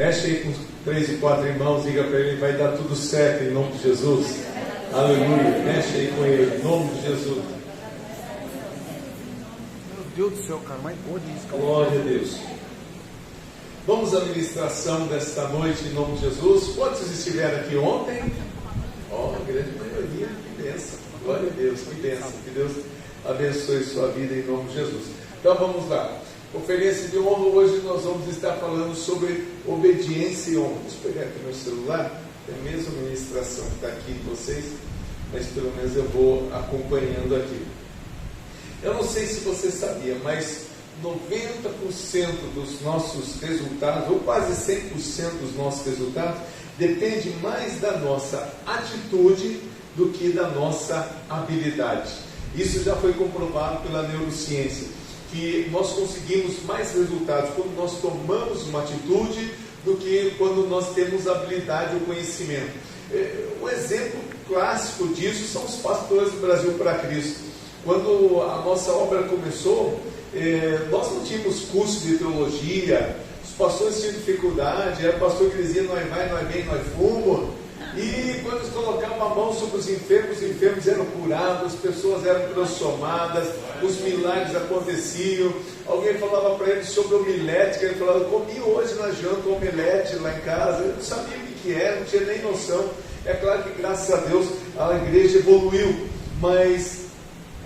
Mexe aí com 3 e 4 irmãos, diga para ele, vai dar tudo certo em nome de Jesus. Aleluia. Mexe aí com ele, em nome de Jesus. Meu Deus do céu, cara, mas pode isso, cara. Glória a Deus. Vamos à ministração desta noite em nome de Jesus. Quantos estiveram aqui ontem? Ó, a grande maioria, que bênção. Glória a Deus, que bênção. Que Deus abençoe sua vida em nome de Jesus. Então vamos lá. Conferência de honra, hoje nós vamos estar falando sobre obediência e honra. Deixa eu pegar aqui meu celular, tem a mesma ministração que está aqui de vocês, mas pelo menos eu vou acompanhando aqui. Eu não sei se você sabia, mas 90% dos nossos resultados, ou quase 100% dos nossos resultados, depende mais da nossa atitude do que da nossa habilidade. Isso já foi comprovado pela neurociência, que nós conseguimos mais resultados quando nós tomamos uma atitude do que quando nós temos habilidade ou conhecimento. O exemplo clássico disso são os pastores do Brasil para Cristo. Quando a nossa obra começou, nós não tínhamos curso de teologia, os pastores tinham dificuldade, era o pastor que dizia, nós vai, nós vem, nós fumo. E quando eles colocavam a mão sobre os enfermos eram curados, as pessoas eram transformadas, os milagres aconteciam. Alguém falava para ele sobre omelete, que ele falava, comi hoje na janta omelete lá em casa, eu não sabia o que era, não tinha nem noção. É claro que graças a Deus a igreja evoluiu, mas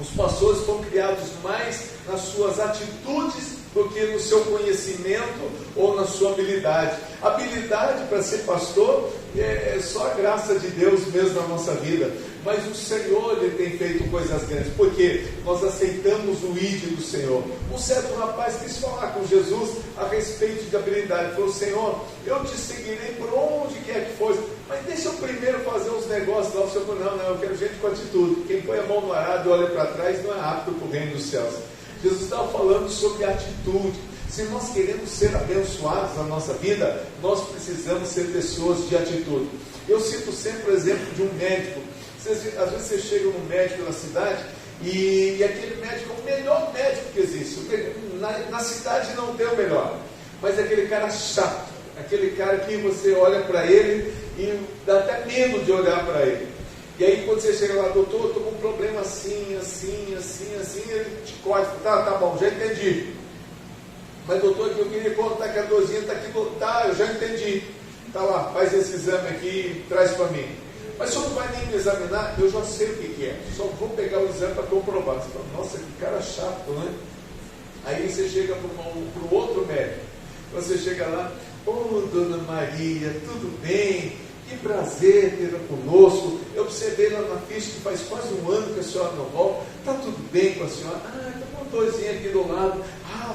os pastores foram criados mais nas suas atitudes do que no seu conhecimento ou na sua habilidade. Habilidade para ser pastor é só a graça de Deus mesmo na nossa vida, mas o Senhor ele tem feito coisas grandes, porque nós aceitamos o ID do Senhor. Um certo rapaz quis falar com Jesus a respeito de habilidade, falou, Senhor, eu te seguirei por onde quer que fosse, mas deixa eu primeiro fazer uns negócios lá. O Senhor falou, não, eu quero gente com atitude, quem põe a mão no arado e olha para trás não é apto para o reino dos céus. Jesus estava falando sobre atitude. Se nós queremos ser abençoados na nossa vida, nós precisamos ser pessoas de atitude. Eu cito sempre o exemplo de um médico. Às vezes você chega num médico na cidade e aquele médico é o melhor médico que existe. Na cidade não tem o melhor, mas é aquele cara chato, aquele cara que você olha para ele e dá até medo de olhar para ele. E aí quando você chega lá, doutor, eu estou com um problema assim, ele te corta, tá bom, já entendi. Mas doutor, eu queria contar que a dorzinha está aqui, tá, eu já entendi. Tá lá, faz esse exame aqui e traz para mim. Mas o senhor não vai nem me examinar, eu já sei o que é, só vou pegar o exame para comprovar. Você fala, nossa, que cara chato, né? Aí você chega para o outro médico, você chega lá, dona Maria, tudo bem? Que prazer ter conosco. Eu observei lá na ficha que faz quase um ano que a senhora não volta. Está tudo bem com a senhora? Está com uma dorzinha aqui do lado.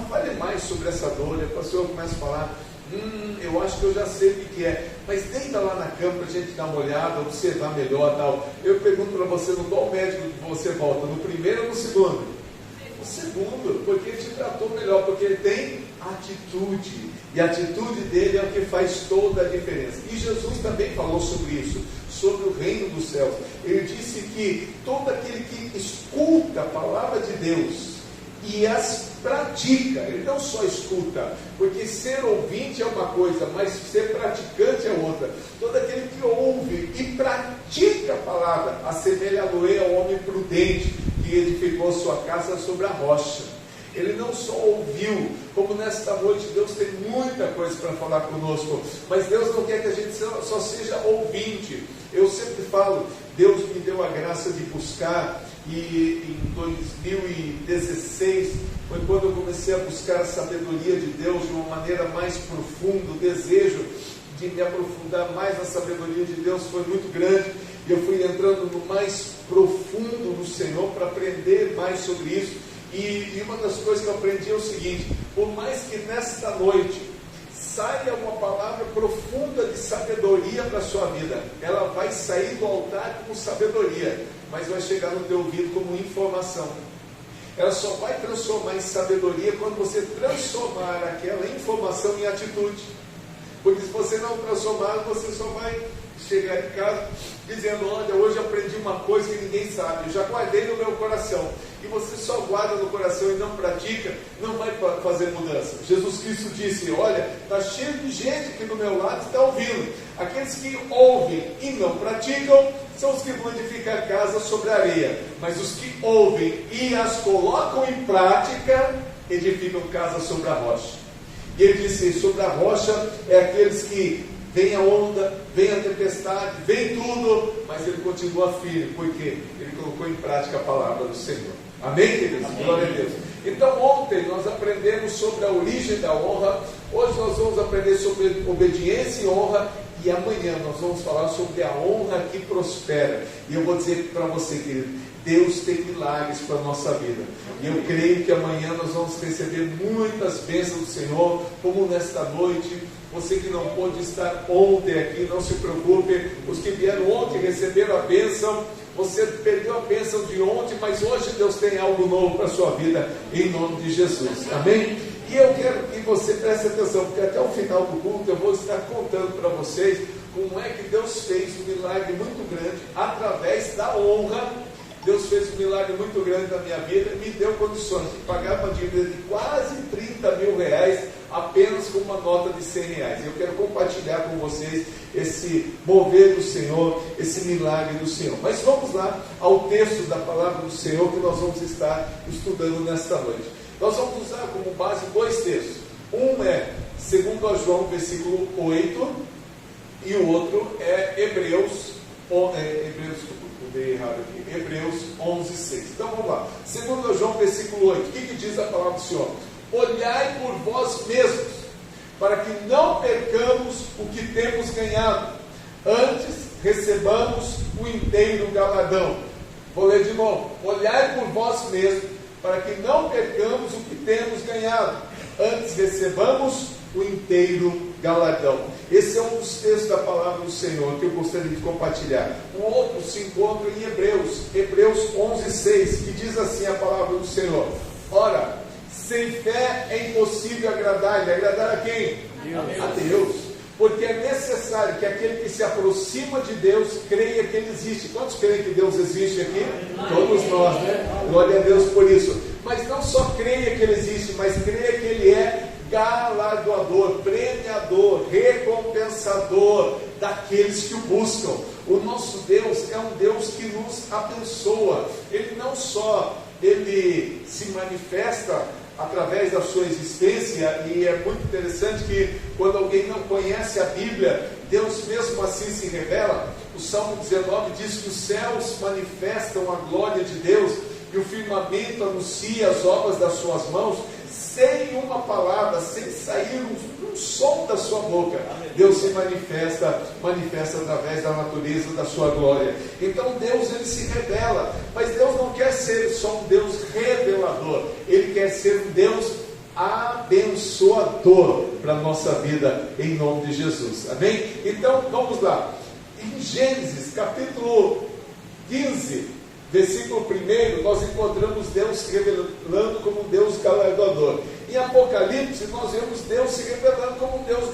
Fale mais sobre essa dor. E a pessoa começa a falar, eu acho que eu já sei o que é. Mas deita lá na cama para a gente dar uma olhada, observar melhor tal. Eu pergunto para você, no qual médico você volta? No primeiro ou no segundo? No segundo, porque ele te tratou melhor, porque ele tem atitude. E a atitude dele é o que faz toda a diferença. E Jesus também falou sobre isso, sobre o reino dos céus. Ele disse que todo aquele que escuta a palavra de Deus e as pratica, ele não só escuta, porque ser ouvinte é uma coisa, mas ser praticante é outra. Todo aquele que ouve e pratica a palavra assemelha a Noé, ao homem prudente que edificou sua casa sobre a rocha. Ele não só ouviu, como nesta noite Deus tem muita coisa para falar conosco, mas Deus não quer que a gente só seja ouvinte. Eu sempre falo, Deus me deu a graça de buscar, e em 2016 foi quando eu comecei a buscar a sabedoria de Deus de uma maneira mais profunda. O desejo de me aprofundar mais na sabedoria de Deus foi muito grande, e eu fui entrando no mais profundo no Senhor para aprender mais sobre isso. E uma das coisas que eu aprendi é o seguinte: por mais que nesta noite saia uma palavra profunda de sabedoria para a sua vida, ela vai sair do altar como sabedoria, mas vai chegar no teu ouvido como informação. Ela só vai transformar em sabedoria quando você transformar aquela informação em atitude. Porque se você não transformar, você só vai chegar em casa dizendo, olha, hoje aprendi uma coisa que ninguém sabe, eu já guardei no meu coração. e você só guarda no coração e não pratica, não vai fazer mudança. Jesus Cristo disse: olha, está cheio de gente que do meu lado está ouvindo. Aqueles que ouvem e não praticam são os que vão edificar a casa sobre a areia, mas os que ouvem e as colocam em prática edificam casa sobre a rocha. E ele disse: sobre a rocha é aqueles que vem a onda, vem a tempestade, vem tudo, mas ele continua firme, porque ele colocou em prática a palavra do Senhor. Amém, queridos? Amém. Glória a Deus. Então ontem nós aprendemos sobre a origem da honra, hoje nós vamos aprender sobre obediência e honra, e amanhã nós vamos falar sobre a honra que prospera. E eu vou dizer para você, querido, Deus tem milagres para a nossa vida, e eu creio que amanhã nós vamos receber muitas bênçãos do Senhor, como nesta noite. Você que não pôde estar ontem aqui, não se preocupe. Os que vieram ontem receberam a bênção. Você perdeu a bênção de ontem, mas hoje Deus tem algo novo para a sua vida, em nome de Jesus. Amém? E eu quero que você preste atenção, porque até o final do culto eu vou estar contando para vocês como é que Deus fez um milagre muito grande através da honra. Deus fez um milagre muito grande na minha vida, me deu condições de pagar uma dívida de quase 30 mil reais apenas com uma nota de 100 reais. Eu quero compartilhar com vocês esse mover do Senhor, esse milagre do Senhor. Mas vamos lá ao texto da palavra do Senhor que nós vamos estar estudando nesta noite. Nós vamos usar como base dois textos. Um é 2 João, versículo 8, e o outro é Hebreus 11, 6. Então vamos lá. 2 João, versículo 8. O que diz a palavra do Senhor? Olhai por vós mesmos, para que não percamos o que temos ganhado, antes recebamos o inteiro galardão. Vou ler de novo. Olhai por vós mesmos, para que não percamos o que temos ganhado, antes recebamos o inteiro galardão. Esse é um dos textos da palavra do Senhor que eu gostaria de compartilhar. O outro se encontra em Hebreus 11, 6, que diz assim a palavra do Senhor: ora, sem fé é impossível agradar-lhe. Agradar a quem? Deus. A Deus. Porque é necessário que aquele que se aproxima de Deus creia que Ele existe. Quantos creem que Deus existe aqui? Todos nós, né? Glória a Deus por isso. Mas não só creia que Ele existe, mas creia que Ele é galardoador, premiador, recompensador daqueles que o buscam. O nosso Deus é um Deus que nos abençoa. Ele não só se manifesta através da sua existência, e é muito interessante que quando alguém não conhece a Bíblia, Deus mesmo assim se revela. O Salmo 19 diz que os céus manifestam a glória de Deus, e o firmamento anuncia as obras das suas mãos. Sem uma palavra, sem sair um som da sua boca, Deus se manifesta através da natureza da sua glória. Então Deus, ele se revela, mas Deus não quer ser só um Deus revelador, Ele quer ser um Deus abençoador para a nossa vida, em nome de Jesus. Amém? Então vamos lá. Em Gênesis capítulo 15, versículo 1, nós encontramos Deus se revelando como um Deus galardoador. Em Apocalipse, nós vemos Deus se revelando como um Deus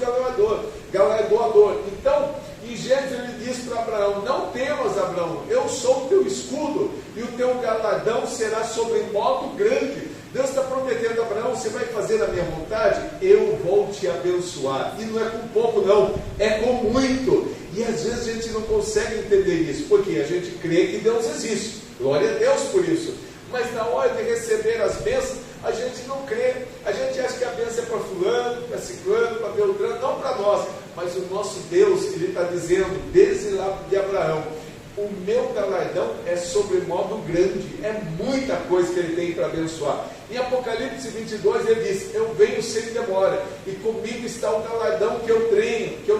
galardoador. Então, em Gênesis, ele diz para Abraão: não temas, Abraão, eu sou o teu escudo, e o teu galardão será sobremodo grande. Deus está prometendo a Abraão: você vai fazer a minha vontade, eu vou te abençoar. E não é com pouco não, é com muito. E às vezes a gente não consegue entender isso, porque a gente crê que Deus existe. Glória a Deus por isso. Mas na hora de receber as bênçãos, a gente não crê. A gente acha que a bênção é para fulano, para ciclano, para beltrano, não para nós. Mas o nosso Deus, Ele está dizendo, desde lá de Abraão: o meu galardão é sobremodo grande. É muita coisa que Ele tem para abençoar. Em Apocalipse 22, Ele diz: eu venho sem demora, e comigo está o galardão que eu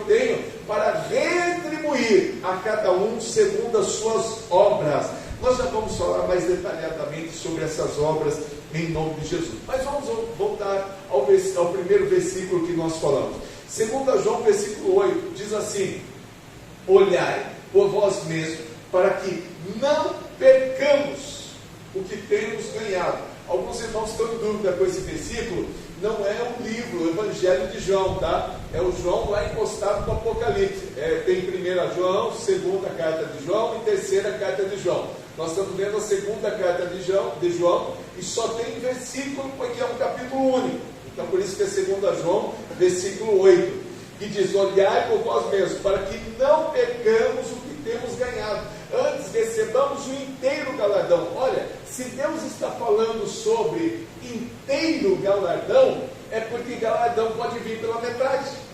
tenho para retribuir a cada um segundo as suas obras. Nós já vamos falar mais detalhadamente sobre essas obras em nome de Jesus. Mas vamos voltar ao primeiro versículo que nós falamos. 2 João, versículo 8, diz assim: olhai por vós mesmos, para que não percamos o que temos ganhado. Alguns irmãos estão em dúvida com esse versículo. Não é um livro, o Evangelho de João, tá? É o João lá encostado no Apocalipse. Tem 1 João, 2ª carta de João e 3ª carta de João. Nós estamos vendo a segunda carta de João, e só tem versículo, porque é um capítulo único. Então, por isso que é 2 João, versículo 8, que diz: olhai por vós mesmos, para que não percamos o que temos ganhado, antes recebamos o inteiro galardão. Olha, se Deus está falando sobre inteiro galardão, é porque galardão pode vir pela metade.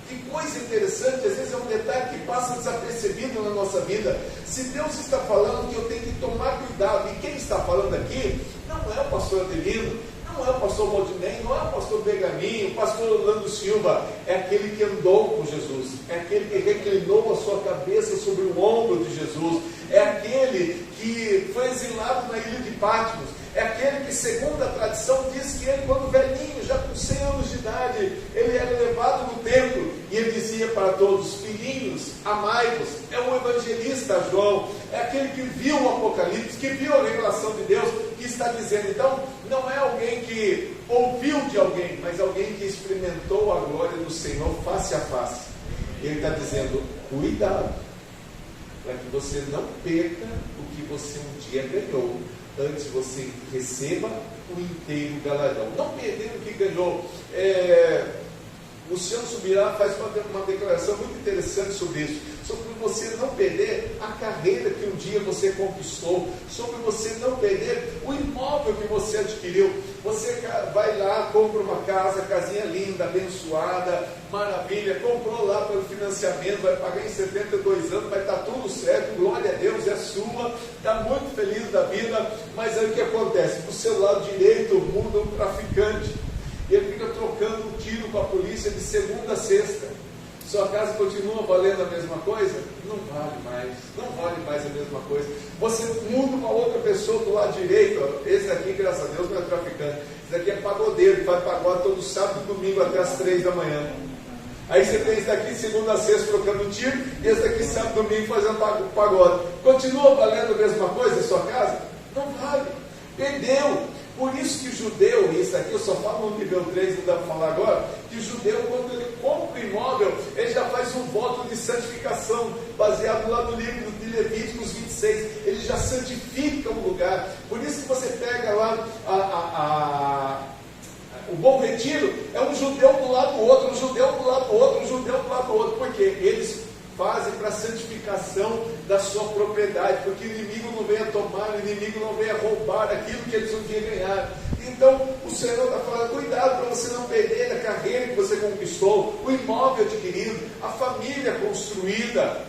Que coisa interessante, às vezes é um detalhe que passa desapercebido na nossa vida. Se Deus está falando que eu tenho que tomar cuidado, e quem está falando aqui não é o pastor Adelino, não é o pastor Maldinei, não é o pastor Bergaminho, o pastor Orlando Silva, é aquele que andou com Jesus, é aquele que reclinou a sua cabeça sobre o ombro de Jesus, é aquele que foi exilado na ilha de Patmos, é aquele que, segundo a tradição, diz que ele, quando velhinho, já com 100 anos de idade, ele era levado no templo, e ele dizia para todos: filhinhos, amai-vos. É o evangelista João, é aquele que viu o Apocalipse, que viu a revelação de Deus, que está dizendo. Então, não é alguém que ouviu de alguém, mas alguém que experimentou a glória do Senhor face a face. E ele está dizendo: cuidado, para que você não perca o que você um dia ganhou, antes você receba o inteiro galardão. Não perder o que ganhou. Luciano Subirá faz uma declaração muito interessante sobre isso, sobre você não perder a carreira que um dia você conquistou, sobre você não perder o imóvel que você adquiriu. Você vai lá, compra uma casa, casinha linda, abençoada, maravilha, comprou lá pelo financiamento, vai pagar em 72 anos, vai estar tudo certo, glória a Deus, é sua, está muito feliz da vida. Mas aí o que acontece? Do seu lado direito muda um traficante, ele fica trocando um tiro com a polícia de segunda a sexta. Sua casa continua valendo a mesma coisa? Não vale mais, não vale mais a mesma coisa. Você muda uma outra pessoa do lado direito, ó, esse aqui, graças a Deus, não é traficante, esse aqui é pagodeiro, que faz pagode todo sábado e domingo até as 3 da manhã. Aí você tem esse daqui segunda a sexta trocando tiro, e esse daqui sábado e domingo fazendo pagode. Continua valendo a mesma coisa em sua casa? Não vale, perdeu. Por isso que o judeu, e isso aqui eu só falo no nível 3, não dá para falar agora, que o judeu, quando ele compra o imóvel, ele já faz um voto de santificação, baseado lá no livro de Levíticos 26, ele já santifica o lugar. Por isso que você pega lá o Bom Retiro, é um judeu do lado do outro, um judeu do lado do outro, um judeu do lado do outro, porque eles fazem para a santificação da sua propriedade, porque o inimigo não venha tomar, o inimigo não venha roubar aquilo que eles um dia ganharam. Então o Senhor está falando: cuidado para você não perder a carreira que você conquistou, o imóvel adquirido, a família construída.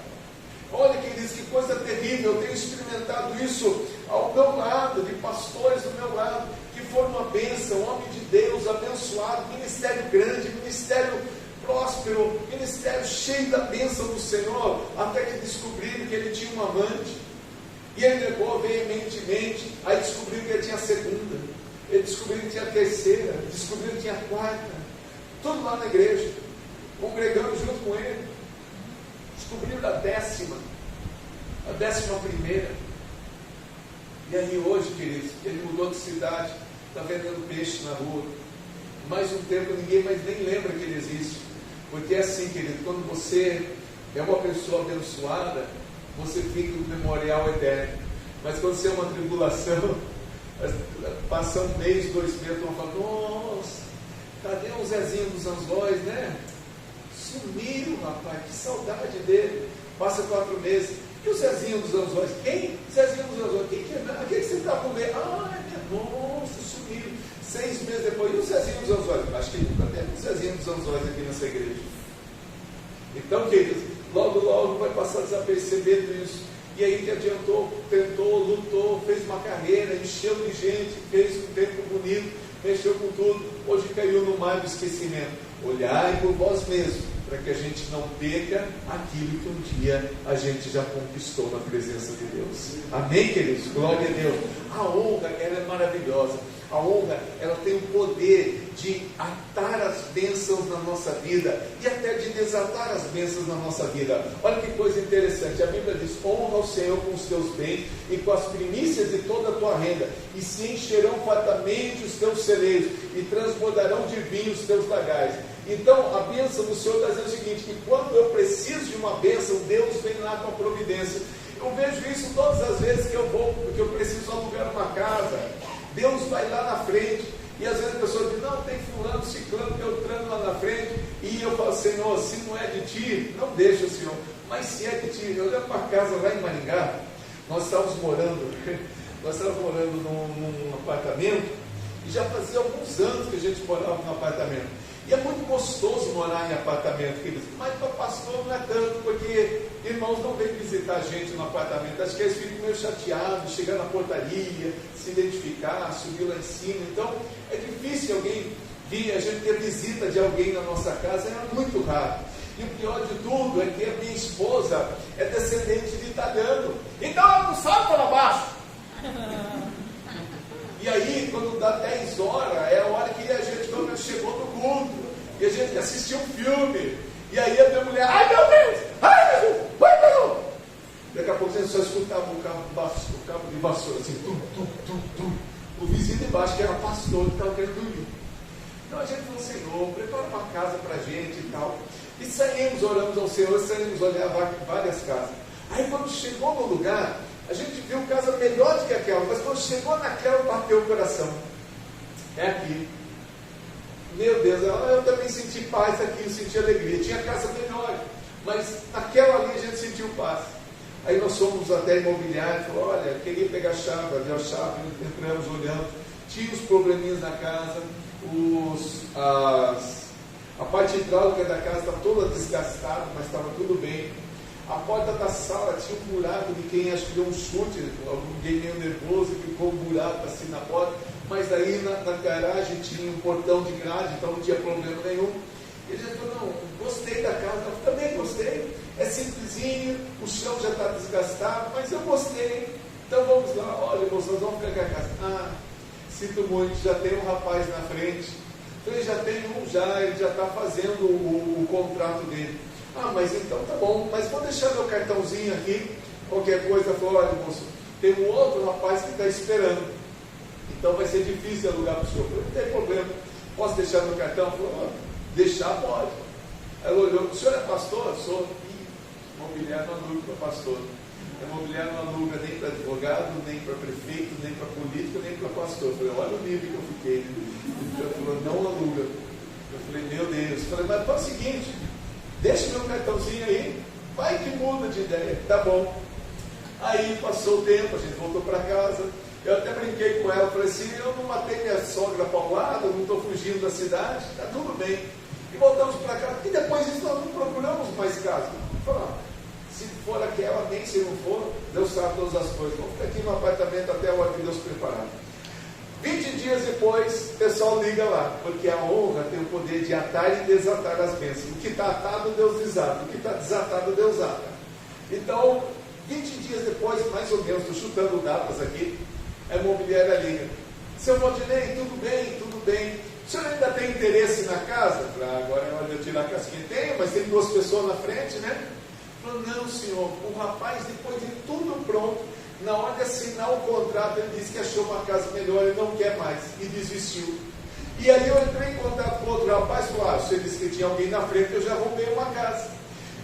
Olha, queridos, que coisa terrível. Eu tenho experimentado isso ao meu lado, de pastores do meu lado, que foram uma bênção, homem de Deus, abençoado, ministério grande, ministério próspero, ministério cheio da bênção do Senhor, até que descobriram que ele tinha um amante, e ele negou veementemente. Aí descobriram que ele tinha a segunda, ele descobriu que tinha a terceira, descobriu que tinha a quarta, tudo lá na igreja, congregando junto com ele. Descobriram a 10ª, a 11ª. E aí hoje, queridos, ele mudou de cidade, está vendendo peixe na rua. Mais um tempo ninguém mais nem lembra que ele existe. Porque é assim, querido, quando você é uma pessoa abençoada, você fica no memorial eterno. Mas quando você é uma tribulação, passa um mês, 2 meses, vão falar: nossa, cadê o Zezinho dos Anzóis, né? Sumiu, rapaz, que saudade dele. Passa 4 meses. E o Zezinho dos Anzóis? Quem? Zezinho dos Anzóis. Quem que é? Quem que você está com ele? Nossa, sumiu. 6 meses depois, e o Zezinho dos Anzóis? Acho que nunca teve um Zezinho dos Anzóis aqui nessa igreja. Então, queridos, logo vai passar desapercebido isso. E aí que adiantou, tentou, lutou, fez uma carreira, encheu de gente, fez um tempo bonito, mexeu com tudo. Hoje caiu no mar do esquecimento. Olhai por vós mesmos, para que a gente não perca aquilo que um dia a gente já conquistou na presença de Deus. Amém, queridos? Glória a Deus. A honra, ela é maravilhosa. A honra, ela tem o poder de atar as bênçãos na nossa vida e até de desatar as bênçãos na nossa vida. Olha que coisa interessante, a Bíblia diz: honra ao Senhor com os teus bens e com as primícias de toda a tua renda, e se encherão fartamente os teus celeiros e transbordarão de vinho os teus lagares. Então a bênção do Senhor está dizendo o seguinte: que quando eu preciso de uma bênção, Deus vem lá com a providência. Eu vejo isso todas as vezes que eu vou, porque eu preciso alugar uma casa. Deus vai lá na frente, e às vezes a pessoa diz, não, tem fulano, ciclano, beltrano lá na frente, e eu falo, Senhor, se não é de ti, não deixa, Senhor, mas se é de ti. Eu levo uma casa lá em Maringá, nós estávamos morando num apartamento, e já fazia alguns anos que a gente morava num apartamento. E é muito gostoso morar em apartamento, queridos, mas para pastor não é tanto, porque irmãos não vêm visitar a gente no apartamento, acho que eles ficam meio chateados, chegar na portaria, se identificar, subir lá em cima. Então é difícil alguém vir, a gente ter visita de alguém na nossa casa, é muito raro. E o pior de tudo é que a minha esposa é descendente de italiano, então ela não sabe para baixo. E aí, quando dá 10 horas, é a hora que a gente chegou no culto, e a gente assistiu um filme, e aí a minha mulher, ai meu Deus, vai meu Deus. Daqui a pouco a gente só escutava o cabo de vassoura, assim, o vizinho de baixo, que era pastor, que estava querendo dormir. Então a gente falou, Senhor, prepara uma casa para a gente e tal. E saímos, oramos ao Senhor, saímos olhar várias casas. Aí quando chegou no lugar, a gente viu casa melhor do que aquela, mas quando chegou naquela, bateu o coração. É aqui. Meu Deus, eu também senti paz aqui, eu senti alegria. Tinha casa melhor, mas naquela ali a gente sentiu paz. Aí nós fomos até a imobiliária, falou, olha, queria pegar a chave, abrir a chave, entramos olhando, tinha os probleminhas na casa, a parte hidráulica da casa estava toda desgastada, mas estava tudo bem. A porta da sala tinha um buraco de quem acho que deu um chute, alguém meio nervoso, ficou um buraco assim na porta, mas aí na garagem tinha um portão de grade, então não tinha problema nenhum. E a gente falou, não, gostei da casa, eu também gostei, é simplesinho, o chão já está desgastado, mas eu gostei, então vamos lá, olha, nós vamos ficar com a casa. Ah, sinto muito, já tem um rapaz na frente. Falei, já tem um ele já está fazendo o contrato dele. Ah, mas então tá bom, mas vou deixar meu cartãozinho aqui, qualquer coisa, falou, olha moço, tem um outro rapaz que está esperando, então vai ser difícil alugar para o senhor. Falei, não tem problema, posso deixar meu cartão? Falou, deixar pode. Ela olhou, o senhor é pastor? Sou. Imobiliário não aluga para pastor. Imobiliário não aluga nem para advogado, nem para prefeito, nem para político, nem para pastor. Eu falei, olha o nível que eu fiquei. Ele falou, não aluga. Eu falei, meu Deus. Eu falei, mas faz o seguinte, deixa meu cartãozinho aí, vai que muda de ideia, tá bom. Aí passou o tempo, a gente voltou para casa, eu até brinquei com ela, falei assim, eu não matei minha sogra paulada, não estou fugindo da cidade, tá tudo bem. E voltamos para casa, e depois disso nós não procuramos mais casa. Falei, se for aquela, nem se não for, Deus sabe todas as coisas. Vamos ficar aqui no apartamento até a hora que Deus preparar. 20 dias depois, o pessoal liga lá, porque a honra tem o poder de atar e desatar as bênçãos. O que está atado, Deus desata. O que está desatado, Deus ata. Então, 20 dias depois, mais ou menos, estou chutando datas aqui, a imobiliária liga. Seu Valdinei, tudo bem, tudo bem. O senhor ainda tem interesse na casa? Agora é hora de eu tirar a casquinha. Tenho, mas tem 2 pessoas na frente, né? Falou, não senhor, o rapaz, depois de tudo pronto, na hora de assinar o contrato, ele disse que achou uma casa melhor, ele não quer mais, e desistiu. E aí eu entrei em contato com outro rapaz, falou, você disse que tinha alguém na frente, eu já roubei uma casa.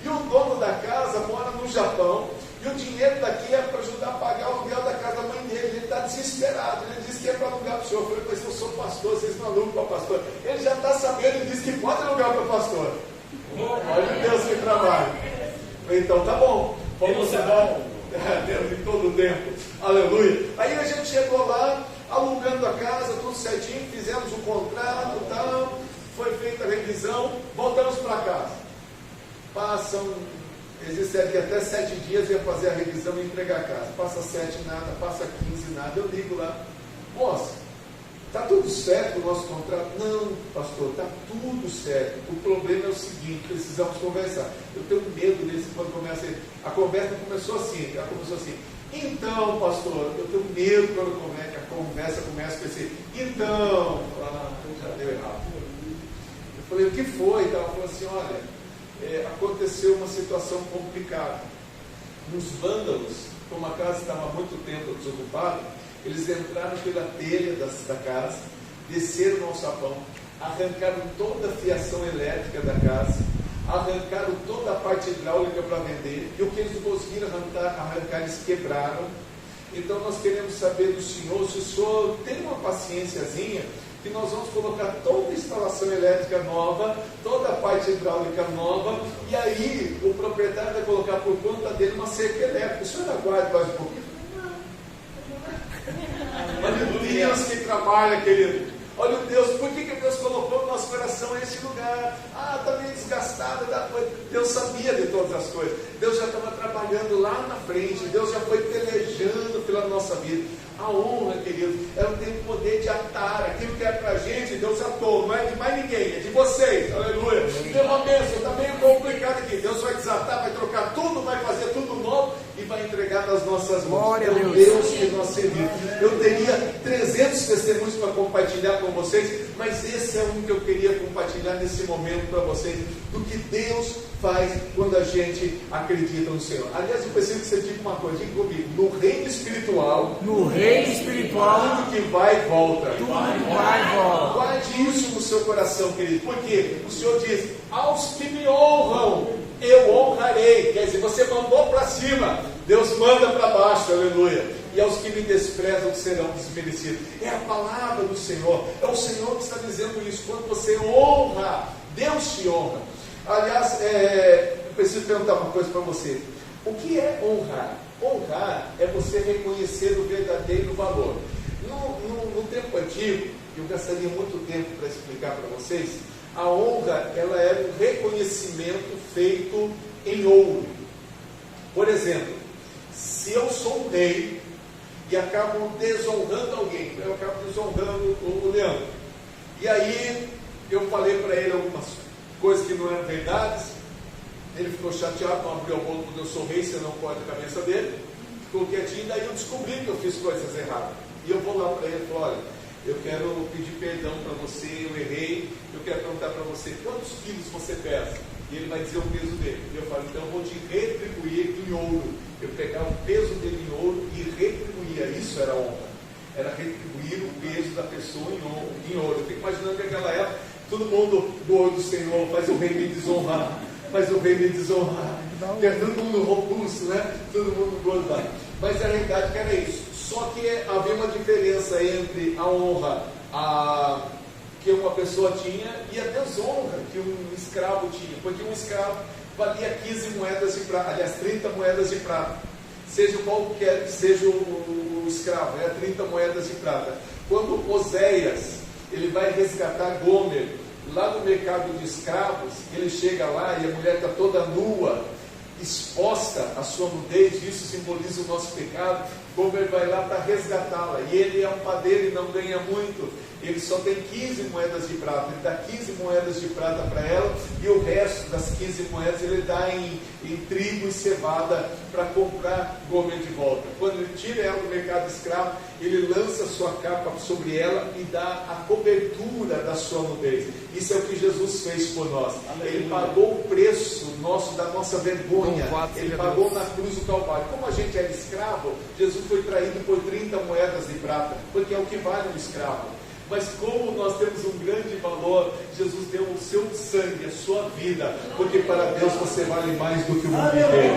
E o dono da casa mora no Japão, e o dinheiro daqui é para ajudar a pagar o aluguel da casa da mãe dele. Ele está desesperado, ele disse que é para alugar para o senhor. Eu falei, mas eu sou pastor, vocês não alugam para pastor. Ele já está sabendo, ele disse que pode alugar para pastor. Olha Deus que trabalho. Então tá bom, vamos lá. Deus em todo o tempo, aleluia. Aí a gente chegou lá, alugando a casa, tudo certinho, fizemos o contrato, tal, foi feita a revisão, voltamos para casa. Passam, eles disseram que até 7 dias ia fazer a revisão e entregar a casa. Passa 7, nada, passa 15, nada. Eu ligo lá, moça, está tudo certo o nosso contrato? Não, pastor, está tudo certo. O problema é o seguinte, precisamos conversar. Eu tenho medo desse quando começa. A conversa começou assim, então, pastor, eu tenho medo quando a conversa começa com esse, então, já deu errado. Eu falei, o que foi? Ela falou assim, olha, aconteceu uma situação complicada. Uns vândalos, como a casa estava há muito tempo desocupada, eles entraram pela telha da casa, desceram no alçapão, arrancaram toda a fiação elétrica da casa, arrancaram toda a parte hidráulica para vender, e o que eles não conseguiram arrancar, eles quebraram. Então nós queremos saber do Senhor, se o Senhor tem uma paciênciazinha, que nós vamos colocar toda a instalação elétrica nova, toda a parte hidráulica nova, e aí o proprietário vai colocar por conta dele uma cerca elétrica. O senhor aguarde mais um pouquinho? Olha o Deus que trabalha, querido. Olha o Deus, por que Deus colocou no nosso coração esse lugar? Ah, está meio desgastado. Deus sabia de todas as coisas. Deus já estava trabalhando lá na frente. Deus já foi pelejando pela nossa vida. A honra, querido, ela tem o poder de atar. Aquilo que é para a gente, Deus atou. Não é de mais ninguém, é de vocês. Aleluia. Tem uma bênção, está meio complicado aqui. Deus vai desatar, vai trocar tudo, vai fazer tudo novo e vai entregar nas nossas mãos. Glória é o Deus que nós servimos. Eu teria 300 testemunhos para compartilhar com vocês, mas esse é um que eu queria compartilhar nesse momento para vocês, do que Deus faz quando a gente acredita no Senhor. Aliás, eu preciso que você diga uma coisa, diga comigo: no reino espiritual, tudo que vai e volta. Guarde isso no seu coração, querido, porque o Senhor diz: aos que me honram, eu honrarei. Quer dizer, você mandou para cima, Deus manda para baixo, aleluia. E aos que me desprezam serão desmerecidos. É a palavra do Senhor, é o Senhor que está dizendo isso. Quando você honra, Deus te honra. Aliás, eu preciso perguntar uma coisa para você: o que é honrar? Honrar é você reconhecer o verdadeiro valor. No tempo antigo, eu gastaria muito tempo para explicar para vocês, a honra, ela era um reconhecimento feito em ouro. Por exemplo, se eu sou um rei e acabo desonrando alguém, eu acabo desonrando o Leandro, e aí eu falei para ele algumas coisas que não eram verdades, ele ficou chateado, não abriu a boca porque eu sou rei, você não pode a cabeça dele, ficou quietinho, daí eu descobri que eu fiz coisas erradas, e eu vou lá para ele e falo: olha, eu quero pedir perdão para você, eu errei, eu quero perguntar para você, quantos quilos você pesa? E ele vai dizer o peso dele. E eu falo: então eu vou te retribuir em ouro. Eu pegar o peso dele em ouro e retribuir. Isso era honra. Era retribuir o peso da pessoa em ouro. Eu fico imaginando que naquela época, todo mundo gordo do Senhor, faz o rei me desonrar. Faz o rei me desonrar. Porque todo mundo robusto, né? Todo mundo gordo lá. Mas a realidade que era isso. Só que havia uma diferença entre a honra que uma pessoa tinha e a desonra que um escravo tinha. Porque um escravo valia 15 moedas de prata, aliás, 30 moedas de prata. Seja qualquer que seja o escravo, 30 moedas de prata. Quando Oséias, ele vai resgatar Gomer lá no mercado de escravos, ele chega lá e a mulher está toda nua, exposta a sua nudez, isso simboliza o nosso pecado. Gomer vai lá para resgatá-la, e ele é um padeiro e não ganha muito, ele só tem 15 moedas de prata, ele dá 15 moedas de prata para ela, e o resto das 15 moedas ele dá em trigo e cevada para comprar Gomer de volta. Quando ele tira ela do mercado escravo, ele lança sua capa sobre ela e dá a cobertura da sua nudez. Isso é o que Jesus fez por nós. Ele pagou o preço da nossa vergonha, ele pagou na cruz do Calvário. Como a gente era escravo, Jesus foi traído por 30 moedas de prata, porque é o que vale um escravo. Mas como nós temos um grande valor, Jesus deu o seu sangue, a sua vida, porque para Deus você vale mais do que o mundo inteiro.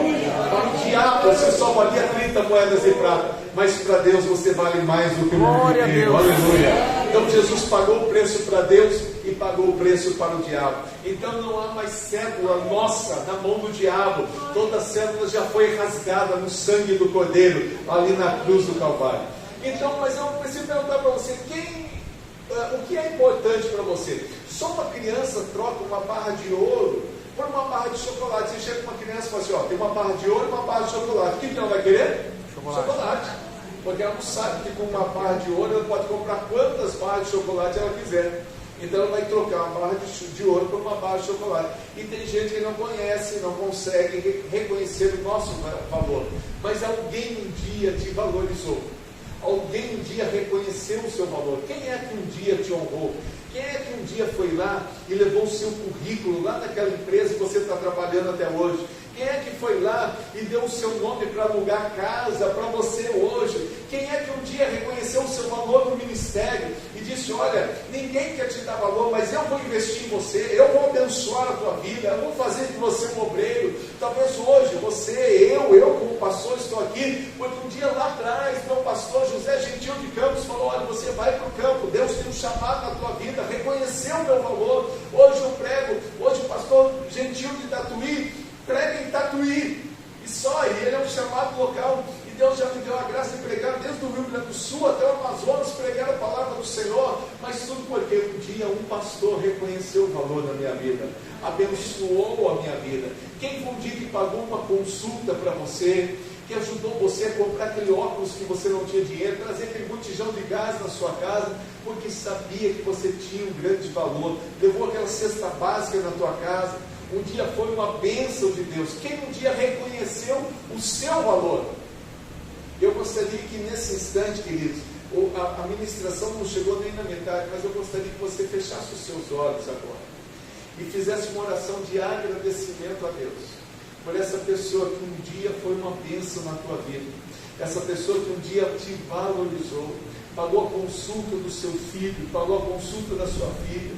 Para o diabo você só valia 30 moedas de prata, mas para Deus você vale mais do que o mundo inteiro. Aleluia! Então Jesus pagou o preço para Deus e pagou o preço para o diabo. Então não há mais cédula nossa na mão do diabo. Toda a cédula já foi rasgada no sangue do Cordeiro, ali na cruz do Calvário. Então, mas eu preciso perguntar para você, o que é importante para você? Só uma criança troca uma barra de ouro por uma barra de chocolate. Você chega com uma criança e fala assim: ó, tem uma barra de ouro e uma barra de chocolate. O que ela vai querer? Chocolate. Porque ela não sabe que com uma barra de ouro ela pode comprar quantas barras de chocolate ela quiser. Então ela vai trocar uma barra de ouro por uma barra de chocolate. E tem gente que não conhece, não consegue reconhecer o nosso valor. Mas alguém um dia te valorizou. alguém um dia reconheceu o seu valor? Quem é que um dia te honrou? Quem é que um dia foi lá e levou o seu currículo lá naquela empresa que você está trabalhando até hoje? Quem é que foi lá e deu o seu nome para alugar casa para você hoje? Quem é que um dia reconheceu o seu valor no ministério e disse: olha, ninguém quer te dar valor, mas eu vou investir em você, eu vou abençoar a tua vida, eu vou fazer de você um obreiro. Talvez hoje você, eu como pastor estou aqui, porque um dia lá atrás, meu pastor José Gentil de Campos falou: olha, você vai para o campo, Deus tem um chamado na tua vida, reconheceu o meu valor. Hoje eu prego, hoje o pastor Gentil de Tatuí prega em Tatuí, e só ele é um chamado local, e Deus já me deu a graça de pregar desde o Rio Grande do Sul até o Amazonas, pregar a palavra do Senhor, mas tudo porque um dia um pastor reconheceu o valor da minha vida, abençoou a minha vida. Quem foi um dia que pagou uma consulta para você, que ajudou você a comprar aquele óculos que você não tinha dinheiro, trazer aquele botijão de gás na sua casa, porque sabia que você tinha um grande valor, levou aquela cesta básica na tua casa, um dia foi uma bênção de Deus. Quem um dia reconheceu o seu valor? Eu gostaria que nesse instante, queridos, a ministração não chegou nem na metade, mas eu gostaria que você fechasse os seus olhos agora e fizesse uma oração de agradecimento a Deus por essa pessoa que um dia foi uma bênção na tua vida, essa pessoa que um dia te valorizou, pagou a consulta do seu filho, pagou a consulta da sua filha,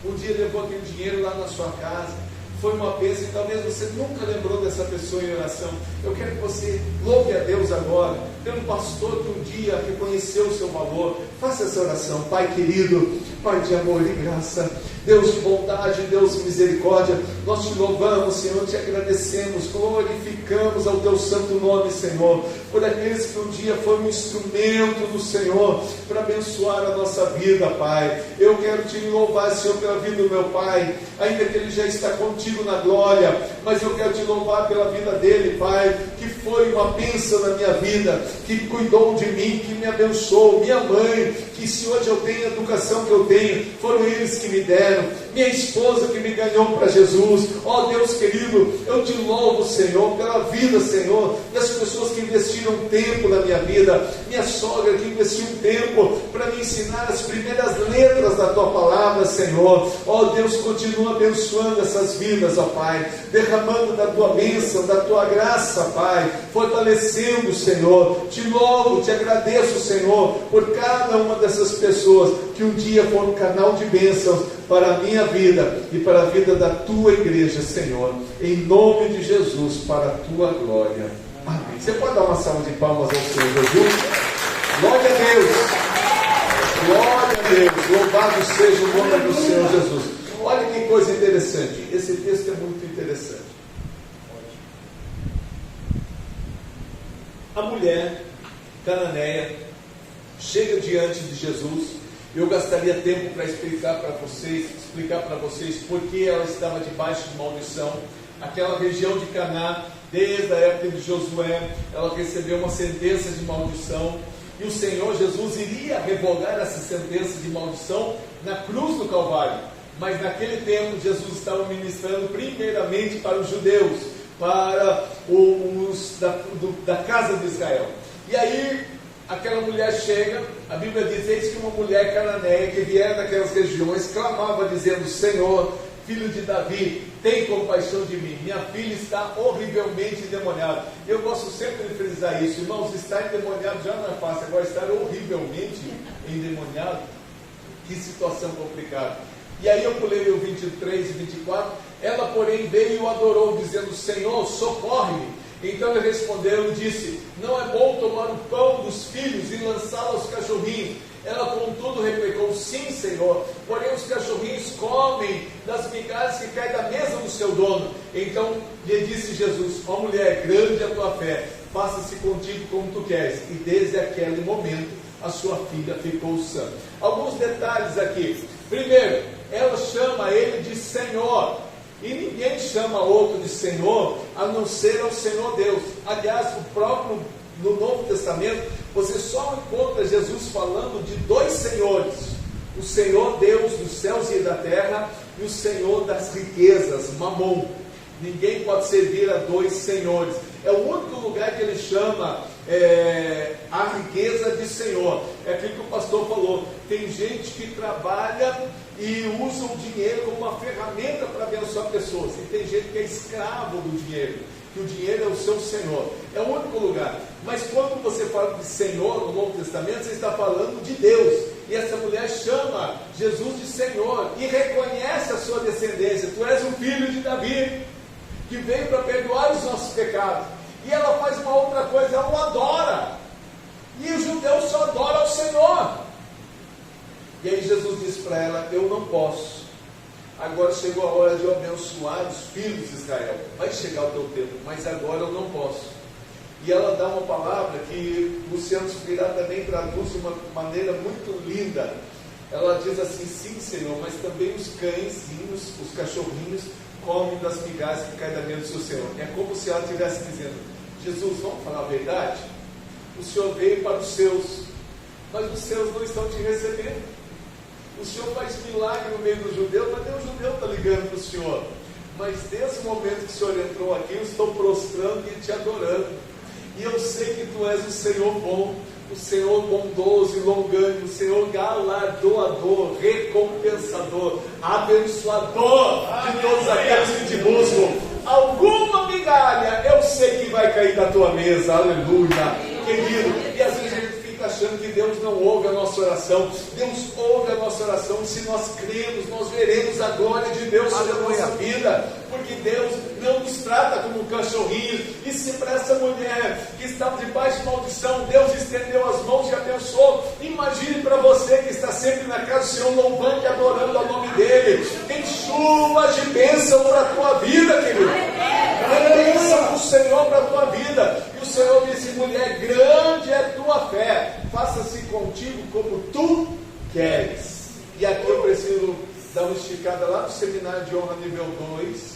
um dia levou aquele dinheiro lá na sua casa, foi uma bênção, e talvez você nunca lembrou dessa pessoa em oração. Eu quero que você louve a Deus agora, pelo pastor que um dia reconheceu o seu valor. Faça essa oração. Pai querido, Pai de amor e graça, Deus de bondade, Deus de misericórdia, nós te louvamos, Senhor, te agradecemos, glorificamos ao teu santo nome, Senhor, por aqueles que um dia foram um instrumento do Senhor para abençoar a nossa vida, Pai. Eu quero te louvar, Senhor, pela vida do meu Pai, ainda que ele já está contigo na glória, mas eu quero te louvar pela vida dele, Pai, que foi uma bênção na minha vida, que cuidou de mim, que me abençoou, minha mãe, que se hoje eu tenho a educação que eu tenho, foram eles que me deram, minha esposa que me ganhou para Jesus. Ó Deus querido, eu te louvo, Senhor, pela vida, Senhor, das pessoas que investiram tempo na minha vida, minha sogra que investiu tempo para me ensinar as primeiras letras da tua palavra, Senhor. Ó Deus, continua abençoando essas vidas, ó Pai, derramando da tua bênção, da tua graça, Pai, fortalecendo, Senhor. Te louvo, te agradeço, Senhor, por cada uma dessas pessoas que um dia foram um canal de bênçãos para a minha vida e para a vida da tua igreja, Senhor, em nome de Jesus, para a tua glória. Amém. Você pode dar uma salva de palmas ao Senhor Jesus? Glória a Deus, glória a Deus, louvado seja o nome do Senhor Jesus. Olha que coisa interessante, esse texto é muito interessante. A mulher cananeia chega diante de Jesus. Eu gastaria tempo para explicar para vocês por que ela estava debaixo de maldição. Aquela região de Canaã, desde a época de Josué, ela recebeu uma sentença de maldição, e o Senhor Jesus iria revogar essa sentença de maldição na cruz do Calvário. Mas naquele tempo Jesus estava ministrando primeiramente para os judeus, para os da casa de Israel. E aí aquela mulher chega, a Bíblia diz: eis que uma mulher cananeia que viera daquelas regiões clamava dizendo: Senhor, filho de Davi, tem compaixão de mim, minha filha está horrivelmente endemoniada. Eu gosto sempre de frisar isso, irmãos, estar endemoniado já não é fácil, agora estar horrivelmente endemoniado, que situação complicada. E aí eu pulei o 23 e 24, ela porém veio e o adorou, dizendo: Senhor, socorre-me. Então ele respondeu e disse: não é bom tomar o pão dos filhos e lançá-lo aos cachorrinhos. Ela contudo replicou: sim, Senhor, porém os cachorrinhos comem das migalhas que caem da mesa do seu dono. Então lhe disse Jesus: ó mulher, grande é a tua fé, faça-se contigo como tu queres. E desde aquele momento a sua filha ficou sã. Alguns detalhes aqui. Primeiro, ela chama ele de Senhor. E ninguém chama outro de Senhor a não ser ao Senhor Deus. Aliás, no Novo Testamento, você só encontra Jesus falando de dois senhores: o Senhor Deus dos céus e da terra e o Senhor das riquezas, Mamon. Ninguém pode servir a dois senhores. É o único lugar que ele chama a riqueza de senhor. É aquilo que o pastor falou. Tem gente que trabalha e usa o dinheiro como uma ferramenta para abençoar pessoas. E tem gente que é escravo do dinheiro, que o dinheiro é o seu senhor. É o único lugar. Mas quando você fala de senhor no Novo Testamento, você está falando de Deus. E essa mulher chama Jesus de Senhor e reconhece a sua descendência. Tu és o filho de Davi, que veio para perdoar os nossos pecados. E ela faz uma outra coisa, ela o adora. E os judeus só adoram ao Senhor. E aí Jesus disse para ela: eu não posso. Agora chegou a hora de eu abençoar os filhos de Israel. Vai chegar o teu tempo, mas agora eu não posso. E ela dá uma palavra que Luciano Subirá também traduz de uma maneira muito linda. Ela diz assim: sim, Senhor, mas também os cãezinhos, os cachorrinhos, comem das migalhas que caem da mesa do seu Senhor. É como se ela estivesse dizendo: Jesus, vamos falar a verdade? O Senhor veio para os seus, mas os seus não estão te recebendo. O Senhor faz milagre no meio dos judeus, mas nem o judeu está ligando para o Senhor. Mas desde o momento que o Senhor entrou aqui, eu estou prostrando e te adorando. E eu sei que tu és o Senhor bom, o Senhor bondoso e longânimo, o Senhor galardoador, recompensador, abençoador de todos aqueles que te buscam. Alguma migalha eu sei que vai cair da tua mesa, aleluia, querido. E às vezes a gente fica achando que Deus não ouve a nossa oração. Deus ouve a nossa oração. Se nós cremos, nós veremos a glória de Deus sobre a nossa vida, porque Deus não nos trata como um cachorrinho. E se para essa mulher que estava debaixo de maldição, Deus estendeu as mãos e abençoou, imagine para você que está sempre na casa do Senhor, louvando e adorando ao nome dEle. Tem chuvas de bênção para a tua vida, querido. Tem bênção do Senhor para a tua vida. E o Senhor disse: mulher, grande é a tua fé, faça-se contigo como tu queres. E aqui eu preciso dar uma esticada lá no seminário de honra nível 2,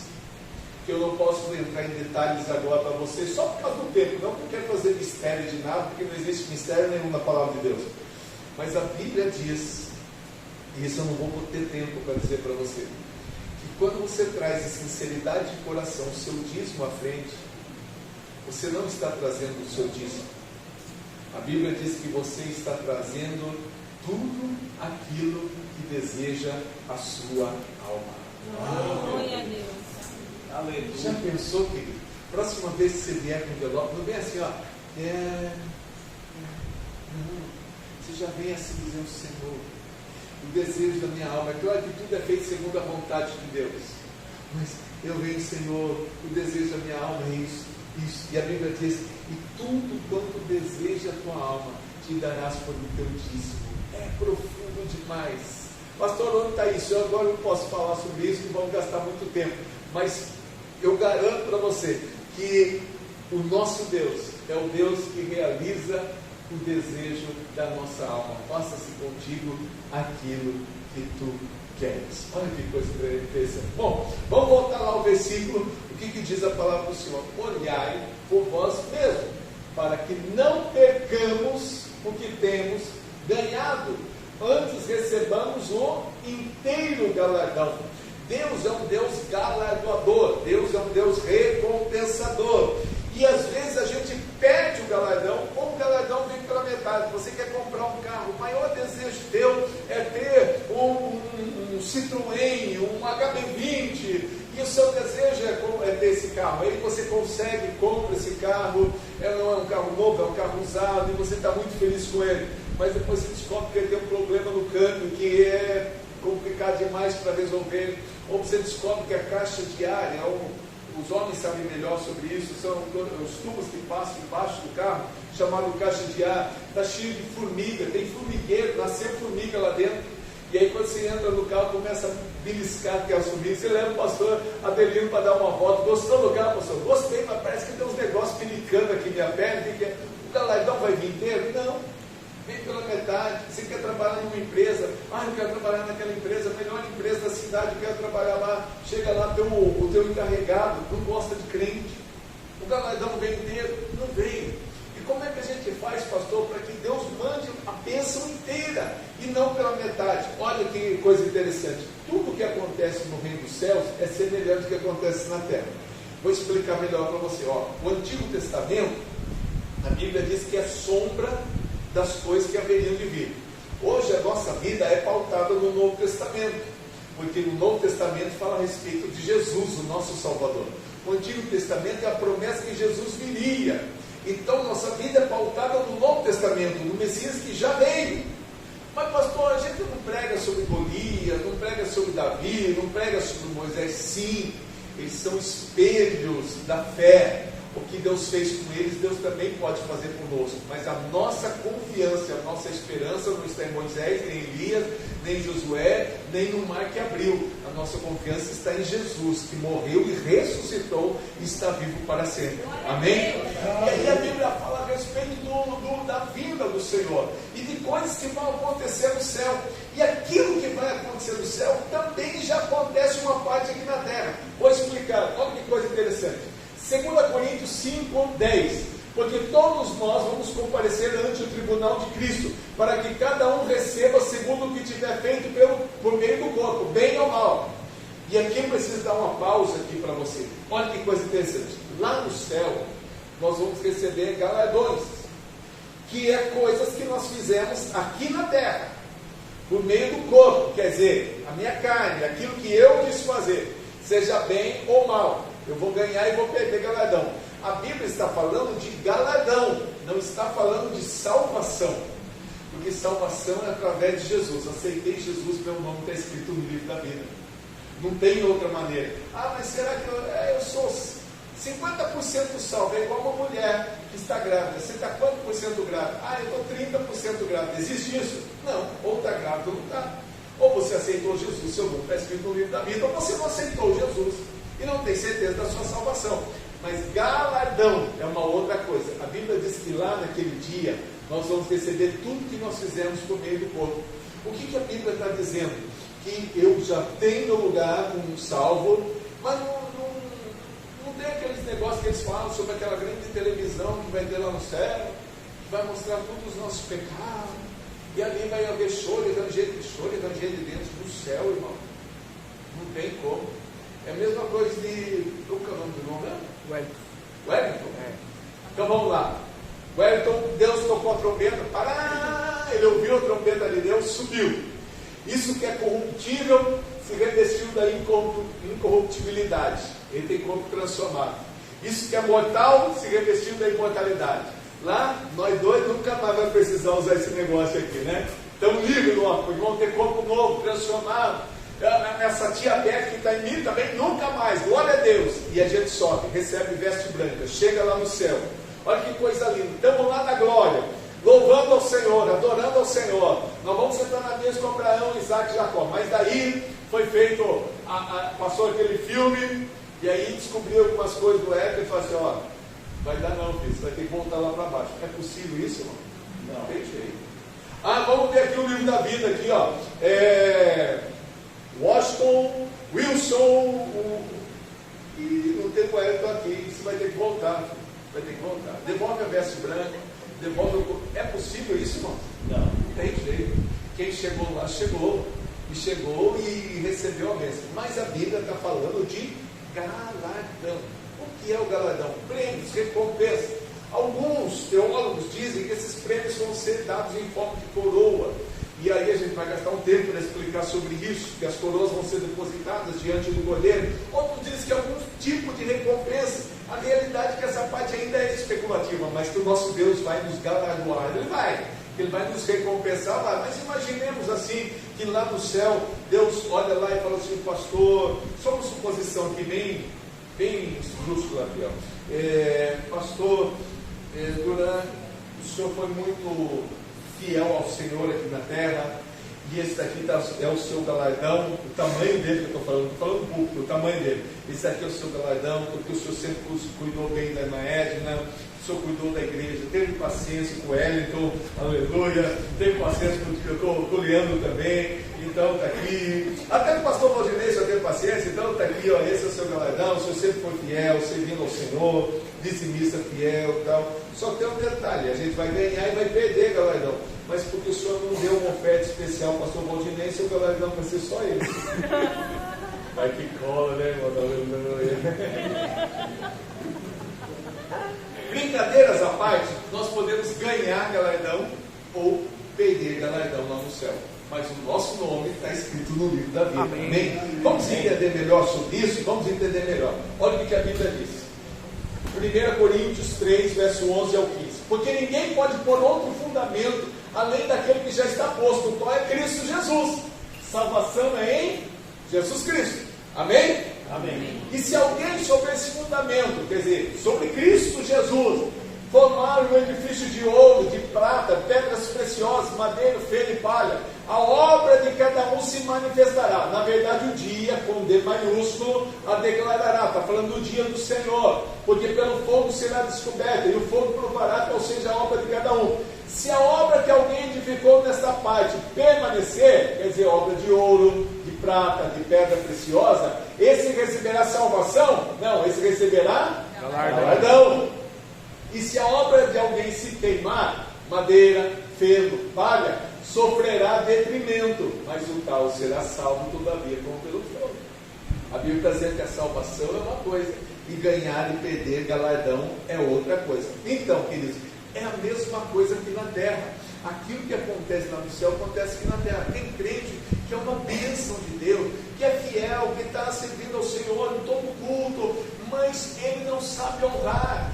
que eu não posso entrar em detalhes agora para vocês, só por causa do tempo, não porque eu quero fazer mistério de nada, porque não existe mistério nenhum na palavra de Deus. Mas a Bíblia diz, e isso eu não vou ter tempo para dizer para você, que quando você traz em sinceridade de coração o seu dízimo à frente, você não está trazendo o seu dízimo. A Bíblia diz que você está trazendo tudo aquilo que deseja a sua alma. Glória a Deus. Aleluia. Já pensou, querido? Próxima vez que você vier com o envelope, não vem assim, ó. Você já vem assim dizendo: Senhor, o desejo da minha alma. É claro que tudo é feito segundo a vontade de Deus. Mas eu venho, Senhor, o desejo da minha alma é isso. E a Bíblia diz: e tudo quanto deseja a tua alma, te darás por o teu dízimo. É profundo demais. Pastor, onde está isso? Eu agora não posso falar sobre isso, que vamos gastar muito tempo. Mas eu garanto para você que o nosso Deus é o Deus que realiza o desejo da nossa alma. Faça-se contigo aquilo que tu queres. Olha que coisa interessante. Bom, vamos voltar lá ao versículo. O que diz a palavra do Senhor? Olhai por vós mesmos, para que não percamos o que temos ganhado, antes recebamos o inteiro galardão. Deus é um Deus galardoador, Deus é um Deus recompensador. E às vezes a gente perde o galardão, ou o galardão vem pela metade. Você quer comprar um carro, o maior desejo teu é ter um Citroën, um HB20, e o seu desejo é ter esse carro. Aí você consegue, compra esse carro, não é um carro novo, é um carro usado, e você está muito feliz com ele. Mas depois você descobre que ele tem um problema no câmbio, que é complicado demais para resolver. Ou você descobre que a caixa de ar, os homens sabem melhor sobre isso, são os tubos que passam embaixo do carro, chamado caixa de ar, está cheio de formiga, tem formigueiro, nasceu formiga lá dentro. E aí quando você entra no carro, começa a beliscar aquelas formigas. Você leva o pastor Adelino para dar uma volta. Gostou do carro, pastor? Gostei, mas parece que tem uns negócios pinicando aqui na minha perna. O galardão vai vir inteiro? Não. Vem pela metade. Você quer trabalhar numa empresa? Eu quero trabalhar naquela empresa, a melhor empresa da cidade, eu quero trabalhar lá. Chega lá, o teu encarregado não gosta de crente. O galardão vem inteiro? Não veio. E como é que a gente faz, pastor, para que Deus mande a bênção inteira e não pela metade? Olha que coisa interessante. Tudo que acontece no reino dos céus é semelhante ao que acontece na terra. Vou explicar melhor para você. O Antigo Testamento, a Bíblia diz que é sombra das coisas que haveriam de vir. Hoje a nossa vida é pautada no Novo Testamento, porque no Novo Testamento fala a respeito de Jesus, o nosso Salvador. O Antigo Testamento é a promessa que Jesus viria. Então nossa vida é pautada no Novo Testamento, no Messias que já veio. Mas pastor, a gente não prega sobre Golias, não prega sobre Davi, não prega sobre Moisés. Sim, eles são espelhos da fé. O que Deus fez com eles, Deus também pode fazer conosco. Mas a nossa confiança, a nossa esperança não está em Moisés, nem em Elias, nem em Josué, nem no mar que abriu. A nossa confiança está em Jesus, que morreu e ressuscitou e está vivo para sempre. Amém? E aí a Bíblia fala a respeito da vinda do Senhor e de coisas que vão acontecer no céu. E aquilo que vai acontecer no céu também já acontece uma parte aqui na terra. Vou explicar. Olha que coisa interessante. 2 Coríntios 5, 10. Porque todos nós vamos comparecer ante o tribunal de Cristo, para que cada um receba segundo o que tiver feito por meio do corpo, bem ou mal. E aqui eu preciso dar uma pausa aqui para você. Olha que coisa interessante. Lá no céu, nós vamos receber galardões, que é coisas que nós fizemos aqui na terra, por meio do corpo, quer dizer, a minha carne, aquilo que eu quis fazer, seja bem ou mal. Eu vou ganhar e vou perder galardão. A Bíblia está falando de galardão, não está falando de salvação. Porque salvação é através de Jesus. Aceitei Jesus, meu nome está escrito no livro da vida. Não tem outra maneira. Mas será que eu sou 50% salvo? É igual uma mulher que está grávida. Você está quanto por cento grávida? Eu estou 30% grávida. Existe isso? Não. Ou está grávida ou não está. Ou você aceitou Jesus, seu nome está escrito no livro da vida, ou você não aceitou Jesus e não tem certeza da sua salvação. Mas galardão é uma outra coisa. A Bíblia diz que lá naquele dia nós vamos receber tudo que nós fizemos por meio do corpo. O que a Bíblia está dizendo? Que eu já tenho lugar um salvo, mas não tem aqueles negócios que eles falam sobre aquela grande televisão que vai ter lá no céu, que vai mostrar todos os nossos pecados, e ali vai haver choro e ranger de dentro do céu, irmão. Não tem como. É a mesma coisa de... Qual é o nome do nome? Wellington? Então vamos lá. Wellington, Deus tocou a trombeta. Ele ouviu a trombeta de Deus, subiu. Isso que é corruptível se revestiu da incorruptibilidade. Ele tem corpo transformado. Isso que é mortal se revestiu da imortalidade. Lá, nós dois nunca mais vamos precisar usar esse negócio aqui, né? Estamos livres, vamos ter corpo novo, transformado. Essa tia Beth que está em mim também, nunca mais, glória a Deus. E a gente sobe, recebe veste branca, chega lá no céu. Olha que coisa linda, estamos lá na glória, louvando ao Senhor, adorando ao Senhor. Nós vamos sentar na mesa com Abraão, Isaac e Jacó. Mas daí foi feito, passou aquele filme, e aí descobriu algumas coisas do Éter e falou assim: vai dar não, filho, você vai ter que voltar lá para baixo. É possível isso, irmão? Não, tem jeito. Vamos ver aqui o livro da vida, aqui, Washington, Wilson, e não tem o Wellington aqui, você vai ter que voltar, devolve a veste branca, devolve o corpo. É possível isso, irmão? Não tem jeito. Quem chegou lá, chegou e recebeu a bênção. Mas a Bíblia está falando de galardão. O que é o galardão? Prêmios, recompensa. Alguns teólogos dizem que esses prêmios vão ser dados em forma de coroa. E aí a gente vai gastar um tempo para explicar sobre isso, que as coroas vão ser depositadas diante do cordeiro. Outros dizem que é algum tipo de recompensa. A realidade é que essa parte ainda é especulativa, mas que o nosso Deus vai nos galardoar. Ele vai nos recompensar, mas imaginemos assim, que lá no céu, Deus olha lá e fala assim: pastor, só uma suposição aqui bem esdrúxula aqui, pastor, durante o senhor foi muito fiel ao Senhor aqui na terra, e esse daqui é o seu galardão, o tamanho dele que eu estou falando público, o tamanho dele. Esse daqui é o seu galardão, porque o senhor sempre cuidou bem da irmã Edna, o senhor cuidou da igreja, teve paciência com o Wellington, aleluia, teve paciência com o Leandro também, então está aqui. Até o pastor Valdinei só teve paciência, então está aqui, esse é o seu galardão, o senhor sempre foi fiel, servindo ao Senhor, dizimista fiel e tal. Só tem um detalhe: a gente vai ganhar e vai perder galardão. Mas porque o senhor não deu uma oferta especial ao pastor Valdinei, seu galardão vai ser só esse. Vai que cola, né, irmão? Brincadeiras à parte, nós podemos ganhar galardão ou perder galardão lá no céu. Mas o nosso nome está escrito no livro da vida. Amém. Amém? Vamos entender melhor sobre isso? Vamos entender melhor. Olha o que a Bíblia diz. 1 Coríntios 3, verso 11 ao 15. Porque ninguém pode pôr outro fundamento além daquele que já está posto, o qual é Cristo Jesus. Salvação é em Jesus Cristo. Amém? Amém. E se alguém sobre esse fundamento, quer dizer, sobre Cristo Jesus, formar um edifício de ouro, de prata, pedras preciosas, madeira, feno e palha, a obra de cada um se manifestará. Na verdade, o dia, com D maiúsculo, a declarará. Está falando do dia do Senhor. Porque pelo fogo será descoberta, e o fogo provará qual seja a obra de cada um. Se a obra que alguém edificou nesta parte permanecer, quer dizer, obra de ouro, de prata, de pedra preciosa, esse receberá salvação? Não, esse receberá galardão. E se a obra de alguém se queimar, madeira, feno, palha, sofrerá detrimento, mas o tal será salvo todavia como pelo fogo. A Bíblia está dizendo que a salvação é uma coisa, e ganhar e perder galardão é outra coisa. Então, queridos, é a mesma coisa aqui na terra. Aquilo que acontece lá no céu acontece aqui na terra. Tem crente que é uma bênção de Deus, que é fiel, que está servindo ao Senhor em todo culto, mas ele não sabe honrar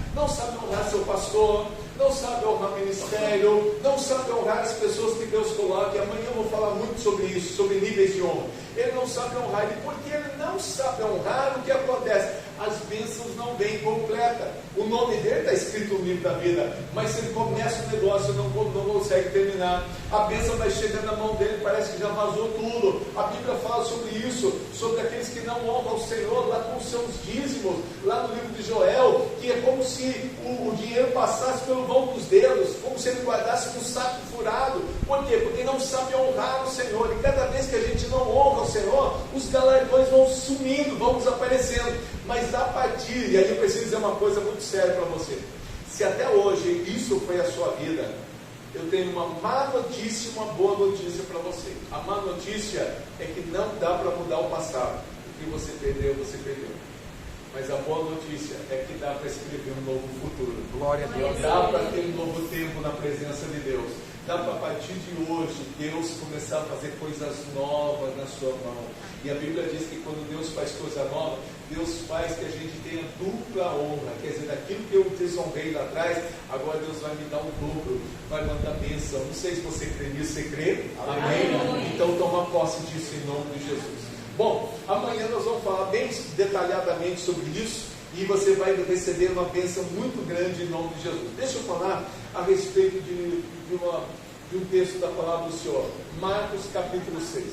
seu pastor, não sabe honrar o ministério, não sabe honrar as pessoas que Deus coloca. E amanhã eu vou falar muito sobre isso, sobre níveis de honra. Ele não sabe honrar, e porque ele não sabe honrar, o que acontece? As bênçãos não vêm completa. O nome dele está escrito no livro da vida, mas se ele começa o negócio, não consegue terminar. A bênção vai chegando na mão dele, parece que já vazou tudo. A Bíblia fala sobre isso, sobre aqueles que não honram o Senhor, lá com os seus dízimos, lá no livro de Joel, que é como se o dinheiro passasse pelo vão dos dedos, como se ele guardasse no saco furado. Por quê? Porque não sabe honrar o Senhor, e cada vez que a gente não honra o Senhor, os galardões vão sumindo, vão desaparecendo. Mas a partir, e aí eu preciso dizer uma coisa muito séria para você: se até hoje isso foi a sua vida, eu tenho uma má notícia e uma boa notícia para você. A má notícia é que não dá para mudar o passado. O que você perdeu, você perdeu. Mas a boa notícia é que dá para escrever um novo futuro. Glória a Deus. Dá para ter um novo tempo na presença de Deus. Dá para, a partir de hoje, Deus começar a fazer coisas novas na sua mão. E a Bíblia diz que quando Deus faz coisa nova, Deus faz que a gente tenha dupla honra. Quer dizer, daquilo que eu desonrei lá atrás, agora Deus vai me dar um duplo, vai mandar bênção. Não sei se você crê nisso, você crê? Amém? Então toma posse disso em nome de Jesus. Bom, amanhã nós vamos falar bem detalhadamente sobre isso, e você vai receber uma bênção muito grande em nome de Jesus. Deixa eu falar a respeito de um texto da palavra do Senhor. Marcos capítulo 6.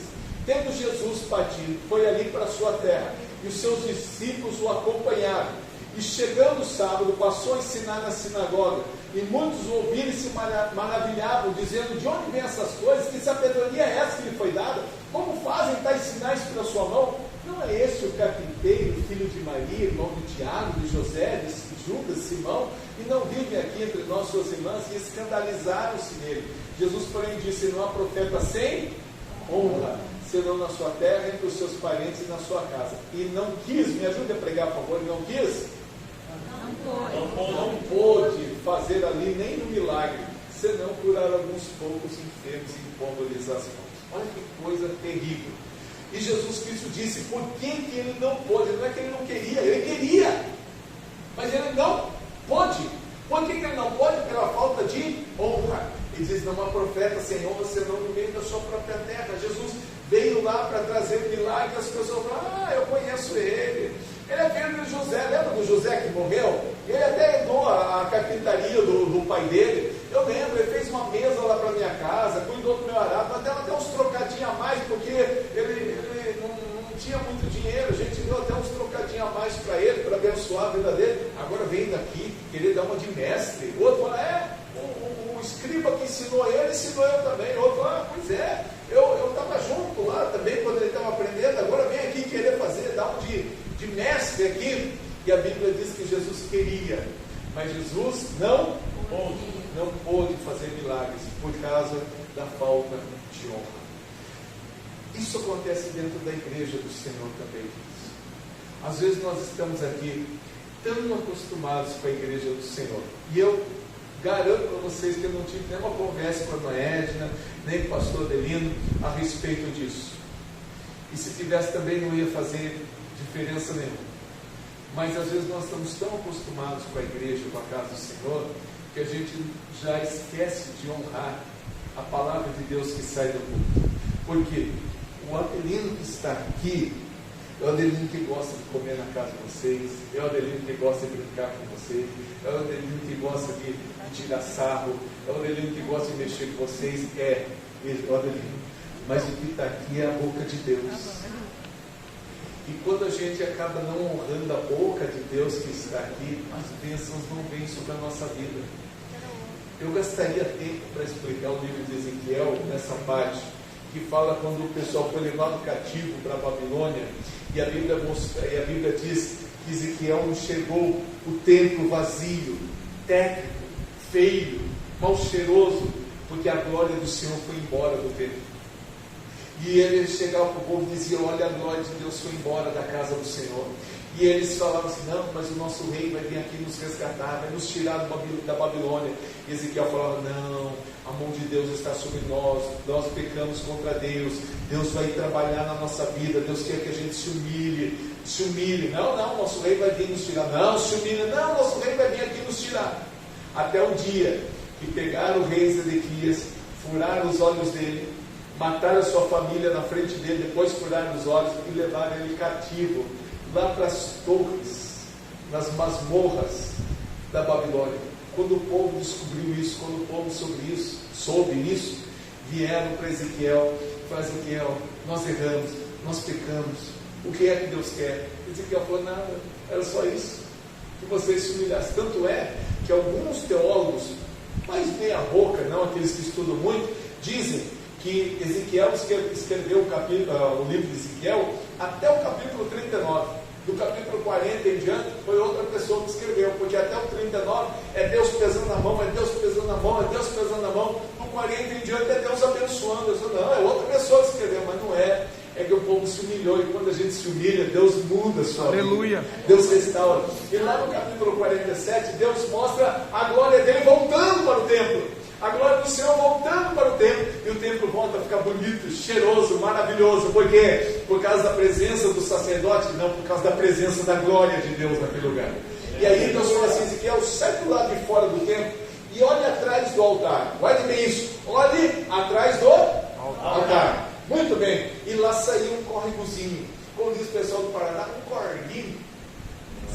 Tendo Jesus partido, foi ali para a sua terra, e os seus discípulos o acompanharam. E chegando o sábado, passou a ensinar na sinagoga, e muitos o ouviram e se maravilhavam, dizendo: de onde vêm essas coisas? Que sabedoria é essa que lhe foi dada? Como fazem tais sinais pela sua mão? Não é esse o carpinteiro, filho de Maria, irmão de Tiago, de José, de Judas, Simão? E não vive aqui entre nós suas irmãs? E escandalizaram-se nele. Jesus, porém, disse: não há profeta sem honra, senão na sua terra, entre os seus parentes e na sua casa. E não quis, me ajude a pregar, por favor, não quis? Não pôde fazer ali nem um milagre, senão curar alguns poucos enfermos e impondo-lhes as mãos. Olha que coisa terrível. E Jesus Cristo disse: por que ele não pôde? Não é que ele não queria, ele queria, mas ele não pôde. Por que ele não pode? Pela falta de honra. Ele diz: não há profeta sem honra, senão no meio da sua própria terra. Jesus veio lá para trazer milagre, as pessoas falam: eu conheço ele. Ele é filho de José. Lembra do José que morreu? Ele até herdou a carpintaria do pai dele. Eu lembro, ele fez uma mesa lá para minha casa, cuidou do meu arado, até uns trocadinhos a mais, porque ele não tinha muito dinheiro. A gente deu até uns trocadinhos a mais para ele, para abençoar a vida dele. Agora vem daqui, querer dar uma de mestre. O outro fala: o escriba que ensinou ele, ensinou eu também. O outro fala: pois é, eu estava junto lá também quando ele estava aprendendo. Agora vem aqui querer fazer, dar um de mestre aqui. E a Bíblia diz que Jesus queria, mas Jesus não pôde fazer milagres por causa da falta de honra. Isso acontece dentro da igreja do Senhor também. Às vezes nós estamos aqui tão acostumados com a igreja do Senhor. E eu garanto para vocês que eu não tive nenhuma conversa com a Ana Edna, nem com o pastor Adelino a respeito disso. E se tivesse também não ia fazer diferença nenhuma. Mas às vezes nós estamos tão acostumados com a igreja, com a casa do Senhor, que a gente já esquece de honrar a palavra de Deus que sai do culto. Porque o Adelino que está aqui é o Adelino que gosta de comer na casa de vocês, é o Adelino que gosta de brincar com vocês, é o Adelino que gosta de tirar sarro, é o Adelino que gosta de mexer com vocês, é o Adelino. Mas o que está aqui é a boca de Deus. E quando a gente acaba não honrando a boca de Deus que está aqui, as bênçãos não vêm sobre a nossa vida. Eu gastaria tempo para explicar o livro de Ezequiel nessa parte, que fala quando o pessoal foi levado cativo para a Babilônia, e a Bíblia diz que Ezequiel enxergou o templo vazio, tétrico, feio, mal cheiroso, porque a glória do Senhor foi embora do templo. E ele chegava para o povo e dizia: olha, a glória de Deus foi embora da casa do Senhor. E eles falavam assim: não, mas o nosso rei vai vir aqui nos resgatar, vai nos tirar da Babilônia. E Ezequiel falava: não, a mão de Deus está sobre nós, nós pecamos contra Deus, Deus vai trabalhar na nossa vida, Deus quer que a gente se humilhe. Não, nosso rei vai vir nos tirar. Não, se humilhe. Não, nosso rei vai vir aqui nos tirar. Até o dia que pegaram o rei Ezequias, furaram os olhos dele, mataram a sua família na frente dele, depois furaram os olhos e levaram ele cativo lá para as torres, nas masmorras da Babilônia. Quando o povo descobriu isso, quando o povo soube isso, vieram para Ezequiel e falaram: Ezequiel, nós erramos, nós pecamos, o que é que Deus quer? Ezequiel falou: nada, era só isso, que vocês se livrassem. Tanto é que alguns teólogos, mais meia boca, não aqueles que estudam muito, dizem que Ezequiel escreveu o livro de Ezequiel até o capítulo 39. Do capítulo 40 em diante, foi outra pessoa que escreveu, porque até o 39 é Deus pesando a mão, é Deus pesando a mão, é Deus pesando a mão. Do 40 em diante é Deus abençoando. Eu disse: não, é outra pessoa que escreveu, mas não é. É que o povo se humilhou, e quando a gente se humilha, Deus muda a sua Aleluia. vida. Deus restaura. E lá no capítulo 47, Deus mostra a glória dele voltando para o templo. A glória do Senhor voltando para o templo, e o templo volta a ficar bonito, cheiroso, maravilhoso. Por quê? Por causa da presença do sacerdote? Não, por causa da presença da glória de Deus naquele lugar. E aí Deus fala assim: Ezequiel, sai do lado de fora do templo e olhe atrás do altar. Guarde bem isso, olhe atrás do altar. Muito bem. E lá saiu um córregozinho, como diz o pessoal do Paraná, um corguinho.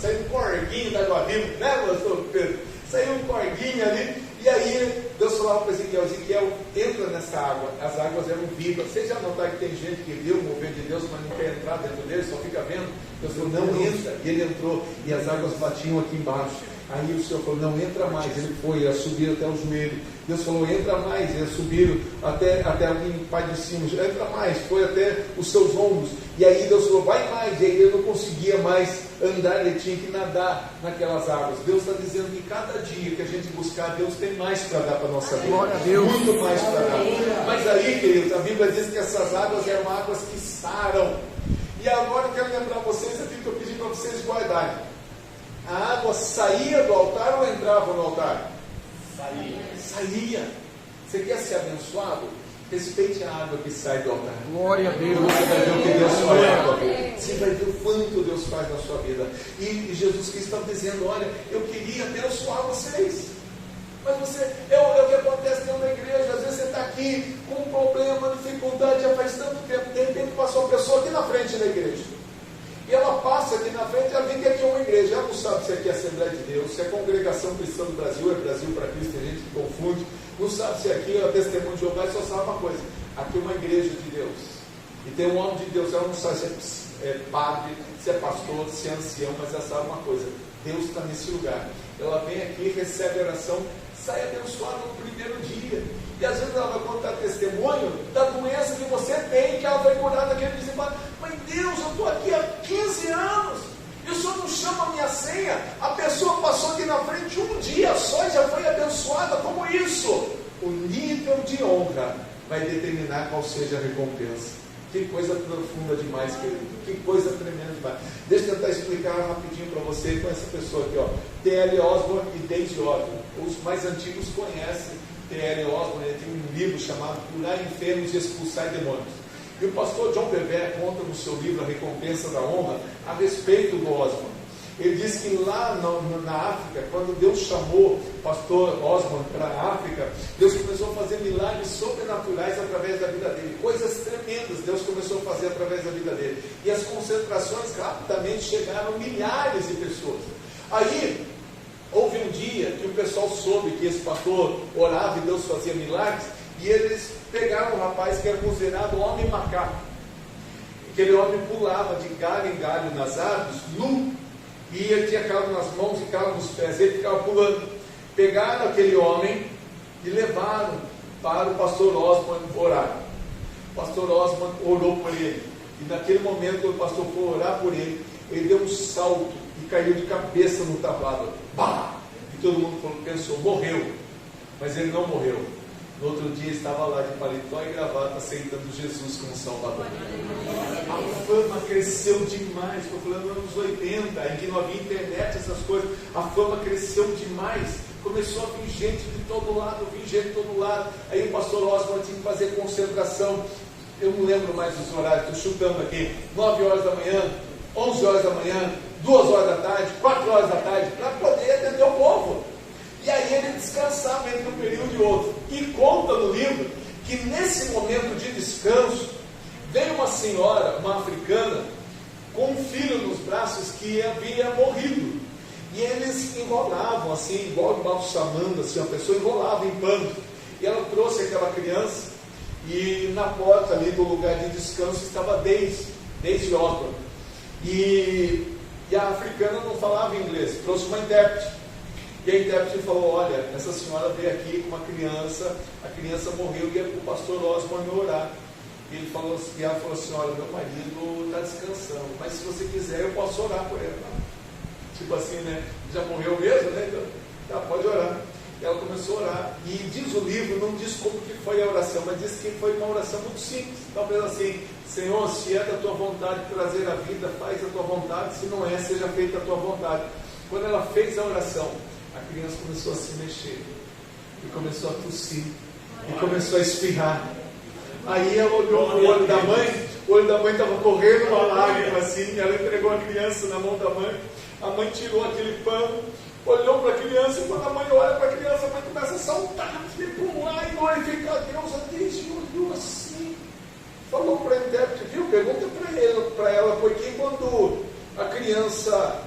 Saiu um corguinho da água viva, né, pastor Pedro? Saiu um corguinho ali. E aí Deus falava para Ezequiel: Ezequiel, entra nessa água. As águas eram vivas. Vocês já notaram que tem gente que viu o mover de Deus, mas não quer entrar dentro dele, só fica vendo? Deus falou: não entra. E ele entrou, e as águas batiam aqui embaixo. Aí o Senhor falou: não entra mais. Ele foi, ia subir até o joelho. Deus falou: entra mais. Eles subiram até alguém pai de cima. Entra mais, foi até os seus ombros. E aí Deus falou: vai mais. E aí ele não conseguia mais andar, ele tinha que nadar naquelas águas. Deus está dizendo que cada dia que a gente buscar, Deus tem mais para dar para a nossa vida. Glória a Deus. Muito mais para dar. Mas aí, queridos, a Bíblia diz que essas águas eram águas que saram. E agora eu quero lembrar vocês aquilo que eu pedi para vocês guardarem. A água saía do altar ou entrava no altar? Saía. Você quer ser abençoado? Respeite a água que sai do altar. Glória a Deus. Você vai ver o que Deus faz na sua vida. Você vai ver o quanto Deus faz na sua vida. E Jesus Cristo está dizendo: olha, eu queria abençoar vocês. Mas é o que acontece dentro da igreja. Às vezes você está aqui com um problema, dificuldade, já faz tanto tempo. De repente passou uma pessoa aqui na frente da igreja. E ela passa aqui na frente, ela vê que aqui é uma igreja. Ela não sabe se aqui é Assembleia de Deus, se é Congregação Cristã do Brasil, é Brasil para Cristo, tem gente que confunde. Não sabe se aqui é Testemunho de Jeová, só sabe uma coisa: aqui é uma igreja de Deus. E tem um homem de Deus, ela não sabe se é padre, se é pastor, se é ancião, mas ela sabe uma coisa: Deus está nesse lugar. Ela vem aqui, recebe a oração, sai abençoada no primeiro dia. E às vezes ela vai contar testemunho da doença que você tem, que ela vai curar daquele dia. Mas Deus, eu estou aqui há 15 anos, e o Senhor não chama a minha senha. A pessoa passou aqui na frente um dia só e já foi abençoada. Como isso? O nível de honra vai determinar qual seja a recompensa. Que coisa profunda demais, querido. Que coisa tremenda demais. Deixa eu tentar explicar rapidinho para você com essa pessoa aqui, ó. T.L. Osborne e Daisy Osborne. Os mais antigos conhecem T.L. Osborne. Ele tem um livro chamado Curar Enfermos e Expulsar Demônios. E o pastor John Bevere conta no seu livro A Recompensa da Honra a respeito do Osborne. Ele diz que lá na África, quando Deus chamou o pastor Osborne para a África, Deus começou a fazer milagres sobrenaturais através da vida dele. Coisas tremendas Deus começou a fazer através da vida dele. E as concentrações rapidamente chegaram a milhares de pessoas. Aí, houve um dia que o pessoal soube que esse pastor orava e Deus fazia milagres, e eles pegaram um rapaz que era considerado homem macaco. Aquele homem pulava de galho em galho nas árvores, nu, e ele tinha calo nas mãos e calo nos pés, ele ficava pulando. Pegaram aquele homem e levaram para o pastor Osborne orar. O pastor Osborne orou por ele, e naquele momento, quando o pastor foi orar por ele, ele deu um salto e caiu de cabeça no tablado. Bah! E todo mundo pensou, morreu. Mas ele não morreu. No outro dia estava lá de paletó e gravata aceitando Jesus como Salvador. A fama cresceu demais. Estou falando nos anos 80, em que não havia internet, essas coisas. A fama cresceu demais. Começou a vir gente de todo lado, Aí o pastor Osborne tinha que fazer concentração. Eu não lembro mais os horários, estou chutando aqui. 9 horas da manhã, 11 horas da manhã, 2 horas da tarde, 4 horas da tarde, para poder atender o povo. E aí ele descansava entre um período e outro. E conta no livro que nesse momento de descanso, veio uma senhora, uma africana, com um filho nos braços que havia morrido. E eles enrolavam assim, igual balsamando, assim, a pessoa enrolava em pano. E ela trouxe aquela criança, e na porta ali do lugar de descanso estava Daisy Osborne. E a africana não falava inglês, trouxe uma intérprete. E a intérprete falou, olha, essa senhora veio aqui com uma criança, a criança morreu e o pastor Osborne orar. E ela falou assim, olha, meu marido está descansando, mas se você quiser eu posso orar por ele. Tipo assim, né? Já morreu mesmo, né? Então, tá, pode orar. E ela começou a orar. E diz o livro, não diz como que foi a oração, mas diz que foi uma oração muito simples. Talvez assim, Senhor, se é da tua vontade trazer a vida, faz a tua vontade, se não é, seja feita a tua vontade. Quando ela fez a oração, a criança começou a se mexer, e começou a tossir, e começou a espirrar. Aí ela olhou para o olho da mãe estava correndo uma lágrima assim, ela entregou a criança na mão da mãe, a mãe tirou aquele pano, olhou para a criança, e quando a mãe olha para a criança, a mãe começa a saltar, e pular, e glorificar a Deus. A Daisy olhou assim, falou para a intérprete, viu? Pergunta para ela, porque quando a criança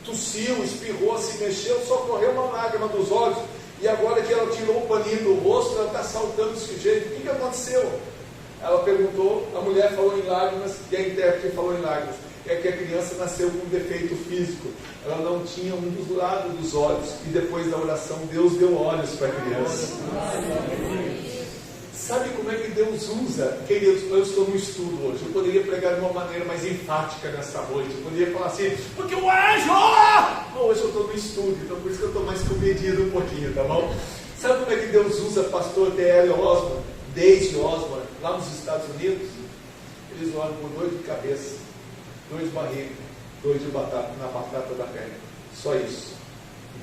tossiu, espirrou, se mexeu, só correu uma lágrima dos olhos, e agora que ela tirou o paninho do rosto, ela está saltando desse jeito. O que aconteceu? Ela perguntou, a mulher falou em lágrimas, e a intérprete falou em lágrimas. É que a criança nasceu com um defeito físico, ela não tinha um dos lados dos olhos, e depois da oração Deus deu olhos para a criança. Sabe como é que Deus usa? Queridos, eu estou no estudo hoje, eu poderia pregar de uma maneira mais enfática nessa noite, eu poderia falar assim, porque o anjo! Não, hoje eu estou no estudo, então por isso que eu estou mais comedido um pouquinho, tá bom? Sabe como é que Deus usa pastor T.L. Osborne, Daisy Osborne, lá nos Estados Unidos? Eles oram por dor de cabeça, dor de barriga, dor de batata, na batata da perna, só isso.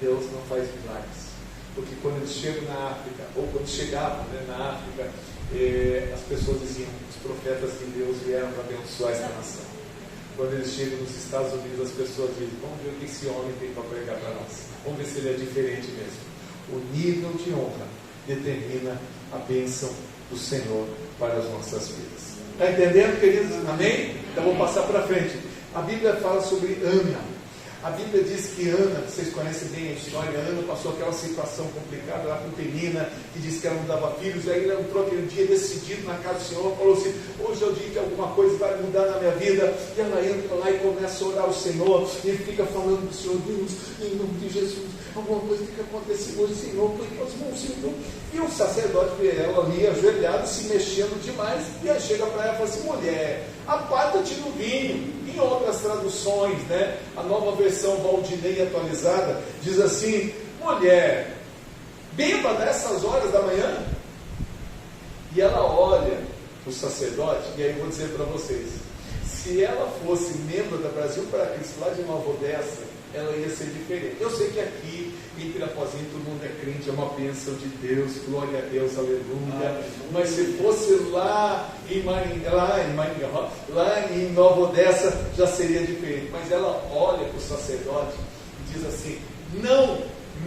Deus não faz milagres. Porque quando eles chegam na África, ou quando chegavam, né, na África, as pessoas diziam, os profetas de Deus vieram para abençoar esta nação. Quando eles chegam nos Estados Unidos, as pessoas dizem, vamos ver o que esse homem tem para pregar para nós. Vamos ver se ele é diferente mesmo. O nível de honra determina a bênção do Senhor para as nossas vidas. Está entendendo, queridos? Amém? Então vou passar para frente. A Bíblia fala sobre Ana. A Bíblia diz que Ana, vocês conhecem bem a história, Ana passou aquela situação complicada lá com Penina, que disse que ela não dava filhos, aí ela entrou aquele dia decidido na casa do Senhor, falou assim, hoje é o dia que alguma coisa vai mudar na minha vida, e ela entra lá e começa a orar ao Senhor, e fica falando do Senhor, Deus, em nome de Jesus, alguma coisa tem que acontecer hoje, Senhor, põe as mãos, Senhor. E o sacerdote vê ela ali, ajoelhada, se mexendo demais, e aí chega para ela e fala assim, mulher, aparta-te do vinho. Em outras traduções, né, a nova versão Valdinei atualizada, diz assim, mulher, bêbada nessas horas da manhã? E ela olha o sacerdote, e aí eu vou dizer para vocês, se ela fosse membro da Brasil para Cristo, lá de Nova Odessa, ela ia ser diferente. Eu sei que aqui em Pirapozinho todo mundo é crente, é uma bênção de Deus, glória a Deus, aleluia. Mas se fosse lá em Nova Odessa, já seria diferente. Mas ela olha para o sacerdote e diz assim: não,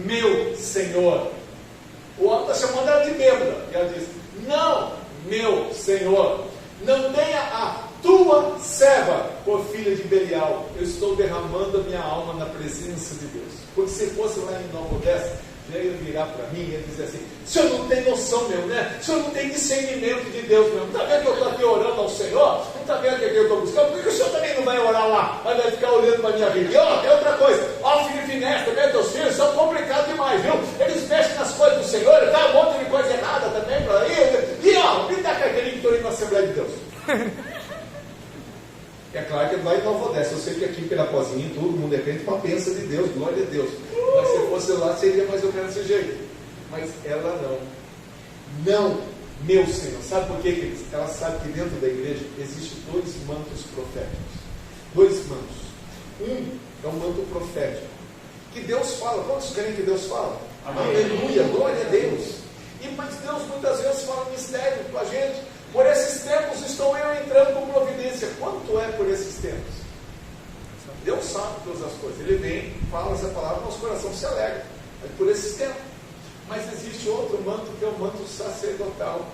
meu Senhor. O homem está chamando ela de bêbada. E ela diz: não, meu Senhor, não tenha a tua serva por filha de Belial. Eu estou derramando a minha alma na presença de Deus. Porque se fosse lá em Nova Odessa, já ia virar para mim e ia dizer assim: o senhor não tem noção, meu, né? O senhor não tem discernimento de Deus, meu. Não está vendo que eu estou aqui orando ao Senhor? Não está vendo que eu estou buscando? Por que o senhor também não vai orar lá? Mas vai ficar olhando para a minha vida. E ó, tem outra coisa: ó, o Felipe Nesta, também, teus filhos são complicados demais, viu? Eles mexem nas coisas do Senhor, tá? Um monte de coisa errada também para aí. E ó, me dá carteirinha que estou indo na Assembleia de Deus. É claro que lá em Nova Odessa, eu sei que aqui em Pirapozinho todo mundo é crente com a bênção de Deus, glória a Deus. Mas se fosse lá, seria mais ou menos desse jeito. Mas ela não. Não, meu Senhor. Sabe por quê, queridos? Ela sabe que dentro da igreja existem dois mantos proféticos. Dois mantos. Um é um manto profético, que Deus fala. Quantos creem que Deus fala? Amém. Aleluia, glória a Deus. Mas Deus muitas vezes fala mistério com a gente. Por esses tempos estou eu entrando com providência. Quanto é por esses tempos? Deus sabe todas as coisas. Ele vem, fala essa palavra, nosso coração se alegra. É por esses tempos. Mas existe outro manto, que é o manto sacerdotal,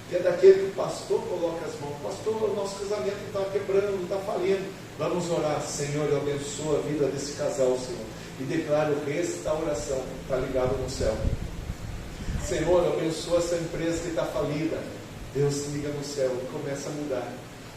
que é daquele que o pastor coloca as mãos. Pastor, o nosso casamento está quebrando, está falindo. Vamos orar. Senhor, eu abençoo a vida desse casal, Senhor, e declaro restauração. Está ligado no céu. Senhor, eu abençoo essa empresa que está falida. Deus se liga no céu e começa a mudar.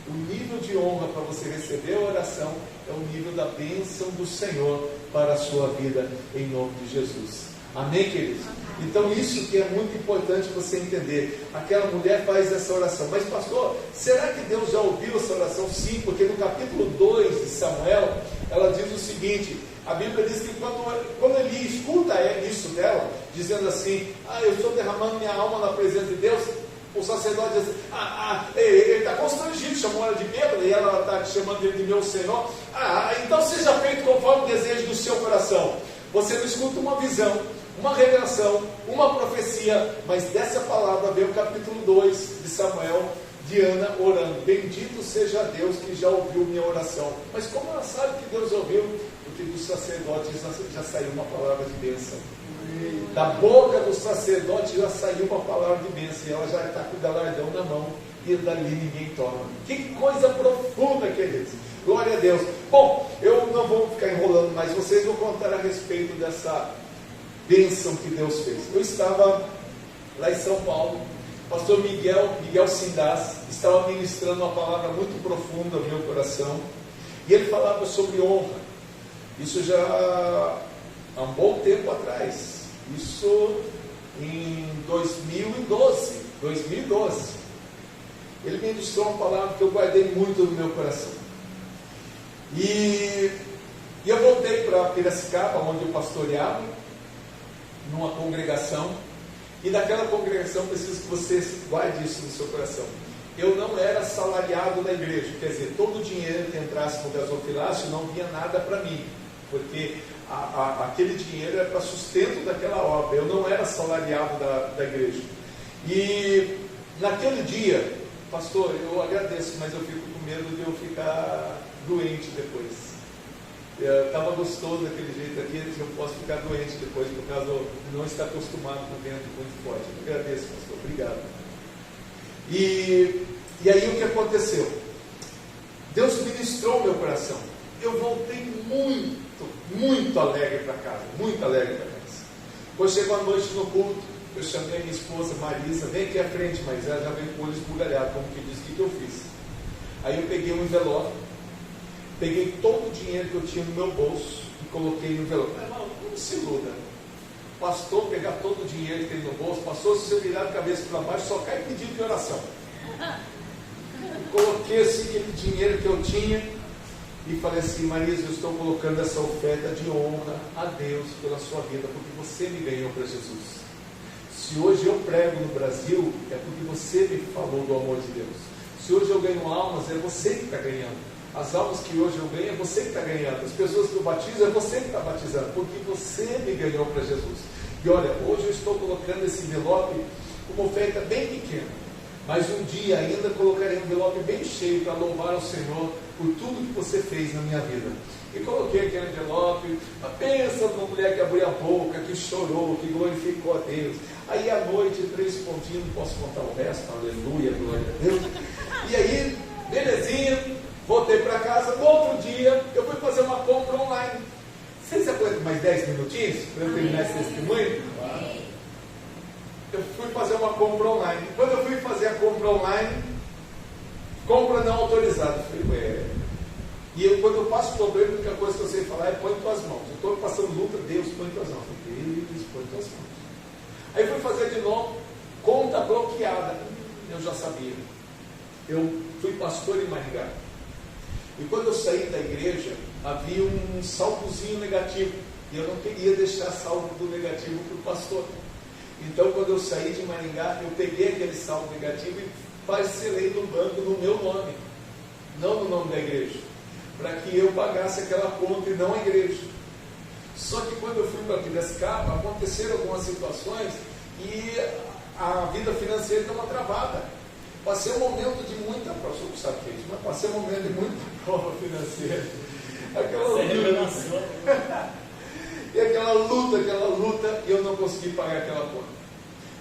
O nível de honra para você receber a oração é o nível da bênção do Senhor para a sua vida, em nome de Jesus. Amém, queridos? Então isso que é muito importante você entender. Aquela mulher faz essa oração. Mas pastor, será que Deus já ouviu essa oração? Sim, porque no capítulo 2 de Samuel, ela diz o seguinte: a Bíblia diz que quando ele escuta isso dela, dizendo assim: eu estou derramando minha alma na presença de Deus, o sacerdote diz: ele está constrangido, chamou ela de bêbada, e ela está chamando ele de meu Senhor. Então seja feito conforme o desejo do seu coração. Você não escuta uma visão, uma revelação, uma profecia, mas dessa palavra vem o capítulo 2 de Samuel, de Ana orando: bendito seja Deus que já ouviu minha oração. Mas como ela sabe que Deus ouviu? Porque do sacerdote já saiu uma palavra de bênção. Da boca do sacerdote já saiu uma palavra de bênção, e ela já está com o galardão na mão, e dali ninguém toma. Que coisa profunda, queridos. Glória a Deus. Bom, eu não vou ficar enrolando mais vocês, vou contar a respeito dessa bênção que Deus fez. Eu estava lá em São Paulo, pastor Miguel Sindás estava ministrando uma palavra muito profunda no meu coração, e ele falava sobre honra. Isso já há um bom tempo atrás, isso em 2012. Ele ministrou uma palavra que eu guardei muito no meu coração. E eu voltei para Piracicaba, onde eu pastoreava, numa congregação, e daquela congregação preciso que você guarde isso no seu coração. Eu não era assalariado da igreja, quer dizer, todo o dinheiro que entrasse no gasofilácio não vinha nada para mim, porque aquele dinheiro era para sustento daquela obra. Eu não era assalariado da igreja. E naquele dia, pastor, eu agradeço, mas eu fico com medo de eu ficar doente depois. Estava gostoso daquele jeito aqui, eu posso ficar doente depois, por causa de não estar acostumado com o vento muito forte. Eu agradeço, pastor, obrigado. E aí o que aconteceu? Deus ministrou meu coração. Eu voltei muito alegre para casa, muito alegre para casa. Quando chegou a noite no culto, eu chamei a minha esposa Marisa: vem aqui à frente, mas ela já veio com o olho esbugalhado, como que disse: o que eu fiz? Aí eu peguei um envelope, peguei todo o dinheiro que eu tinha no meu bolso e coloquei no envelope. Irmão, não se iluda. Pastor, pegar todo o dinheiro que tem no bolso, pastor, se você virar a cabeça para baixo, só cai pedido de oração. Coloquei assim aquele dinheiro que eu tinha e falei assim: Marisa, eu estou colocando essa oferta de honra a Deus pela sua vida, porque você me ganhou para Jesus. Se hoje eu prego no Brasil, é porque você me falou do amor de Deus. Se hoje eu ganho almas, é você que está ganhando. As almas que hoje eu ganho, é você que está ganhando. As pessoas que eu batizo, é você que está batizando, porque você me ganhou para Jesus. E olha, hoje eu estou colocando esse envelope com uma oferta bem pequena, mas um dia ainda colocarei um envelope bem cheio para louvar ao Senhor por tudo que você fez na minha vida. E coloquei aquele envelope, pensa numa mulher que abriu a boca, que chorou, que glorificou a Deus. Aí à noite, 3 pontinhos, não posso contar o resto, aleluia, glória a Deus. E aí, belezinha, voltei para casa. No outro dia, eu fui fazer uma compra online. Vocês aguentam mais 10 minutinhos para eu terminar esse testemunho? Eu fui fazer uma compra online. Quando eu fui fazer a compra online, compra não autorizada. Quando eu passo problema, a única coisa que eu sei falar é põe tuas mãos. Eu estou passando luta, Deus, põe tuas mãos. Deus, põe tuas mãos. Aí fui fazer de novo, conta bloqueada. Eu já sabia. Eu fui pastor em Maringá. E quando eu saí da igreja, havia um saldozinho negativo. E eu não queria deixar saldo do negativo para o pastor. Então, quando eu saí de Maringá, eu peguei aquele saldo negativo e parcelei no banco no meu nome, não no nome da igreja, para que eu pagasse aquela conta e não a igreja. Só que quando eu fui para Piracicaba, aconteceram algumas situações e a vida financeira deu uma travada. Passei um momento de muita prova, não sabe o que é isso, mas passei um momento de muita prova financeira. E aquela luta, e eu não consegui pagar aquela conta.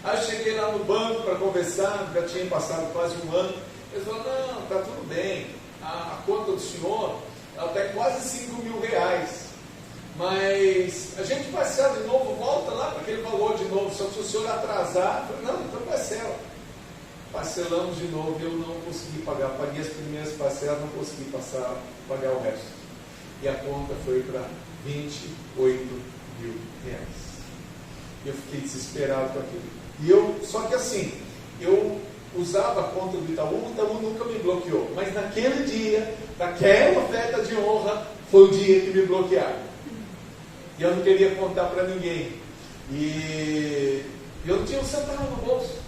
Aí cheguei lá no banco para conversar, já tinha passado quase um ano. Eles falaram, não, está tudo bem, a conta do senhor está quase 5 mil reais. Mas a gente parcela de novo, volta lá para aquele valor de novo, só que se o senhor atrasar, eu falei, não, então parcela. Parcelamos de novo e eu não consegui pagar. Paguei as primeiras parcelas, não consegui pagar o resto. E a conta foi para 28 mil reais. Eu fiquei desesperado com aquilo. Só que assim, eu usava a conta do Itaú, o Itaú nunca me bloqueou. Mas naquele dia, naquela oferta de honra, foi o dia que me bloquearam. E eu não queria contar para ninguém. E eu não tinha um centavo no bolso.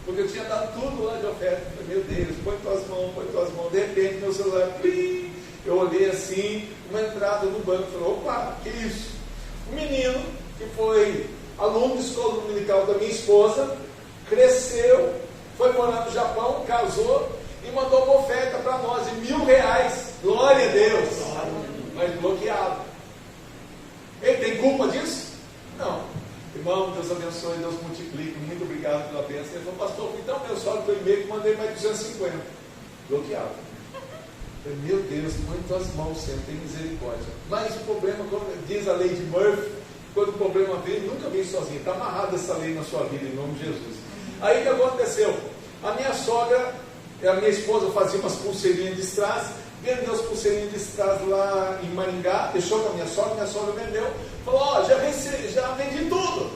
Porque eu tinha dado tudo lá de oferta. Meu Deus, põe tuas mãos. De repente, meu celular, plim, eu olhei assim, uma entrada no banco. Falei, opa, que isso? Um menino que foi aluno de escola dominical da minha esposa, cresceu, foi morar no Japão, casou e mandou uma oferta para nós de R$1.000. Glória a Deus! Mas bloqueado. Ele tem culpa disso? Não. Irmão, Deus abençoe, Deus multiplique, muito obrigado pela bênção. Ele falou, pastor, então abençoado pelo e-mail que mandei mais 250. Bloqueado. Eu falei, meu Deus, põe tuas mãos, Senhor, tem misericórdia. Mas o problema, como diz a lei de Murphy, quando o problema vem, nunca vem sozinho. Está amarrada essa lei na sua vida, em nome de Jesus. Aí o que aconteceu? A minha sogra, a minha esposa fazia umas pulseirinhas de strass, vendeu as pulseirinhas de strass lá em Maringá, deixou com a minha sogra vendeu, falou, ó, já vendi tudo,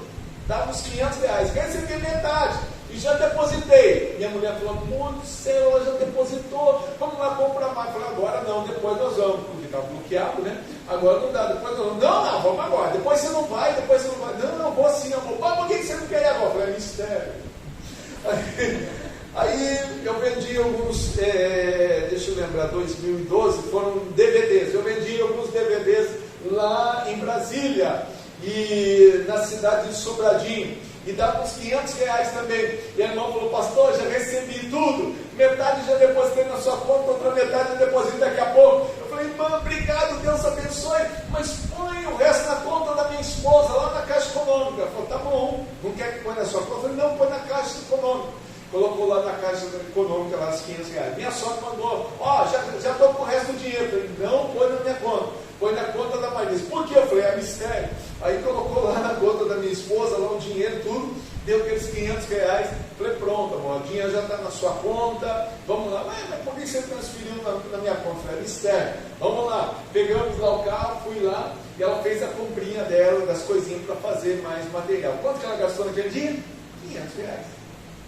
dava uns R$500, recebi metade, e já depositei. Minha mulher falou, amor do céu, ela já depositou, vamos lá comprar mais. Eu falei, agora não, depois nós vamos, porque estava bloqueado, né? Agora não dá, depois nós vamos. Não, vamos agora, depois você não vai. Não, vou sim, amor. Mas por que você não quer ir agora? Eu falei, mistério. Aí eu vendi alguns, deixa eu lembrar, 2012, foram DVDs. Eu vendi alguns DVDs lá em Brasília e na cidade de Sobradinho. E dava uns R$500 também. E a irmã falou, pastor, já recebi tudo. Metade já depositei na sua conta, outra metade eu deposito daqui a pouco. Eu falei, irmã, obrigado, Deus abençoe. Mas põe o resto na conta da minha esposa, lá na Caixa Econômica. Ela falou, tá bom, não quer que põe na sua conta? Eu falei, não, põe na Caixa Econômica. Colocou lá na Caixa Econômica, lá os R$500. Minha sogra mandou, ó, já estou com o resto do dinheiro. Eu falei, não, põe na minha conta, põe na conta da Marisa. Por quê? Eu falei, é mistério. Aí colocou lá na conta da minha esposa, lá o dinheiro, tudo, deu aqueles R$500. Falei, pronto, amor, o dinheiro já está na sua conta, vamos lá. Mas por que você transferiu na minha conta? Eu falei, é mistério. Vamos lá, pegamos lá o carro, fui lá, e ela fez a comprinha dela, das coisinhas para fazer mais material. Quanto que ela gastou naquele dia? R$500.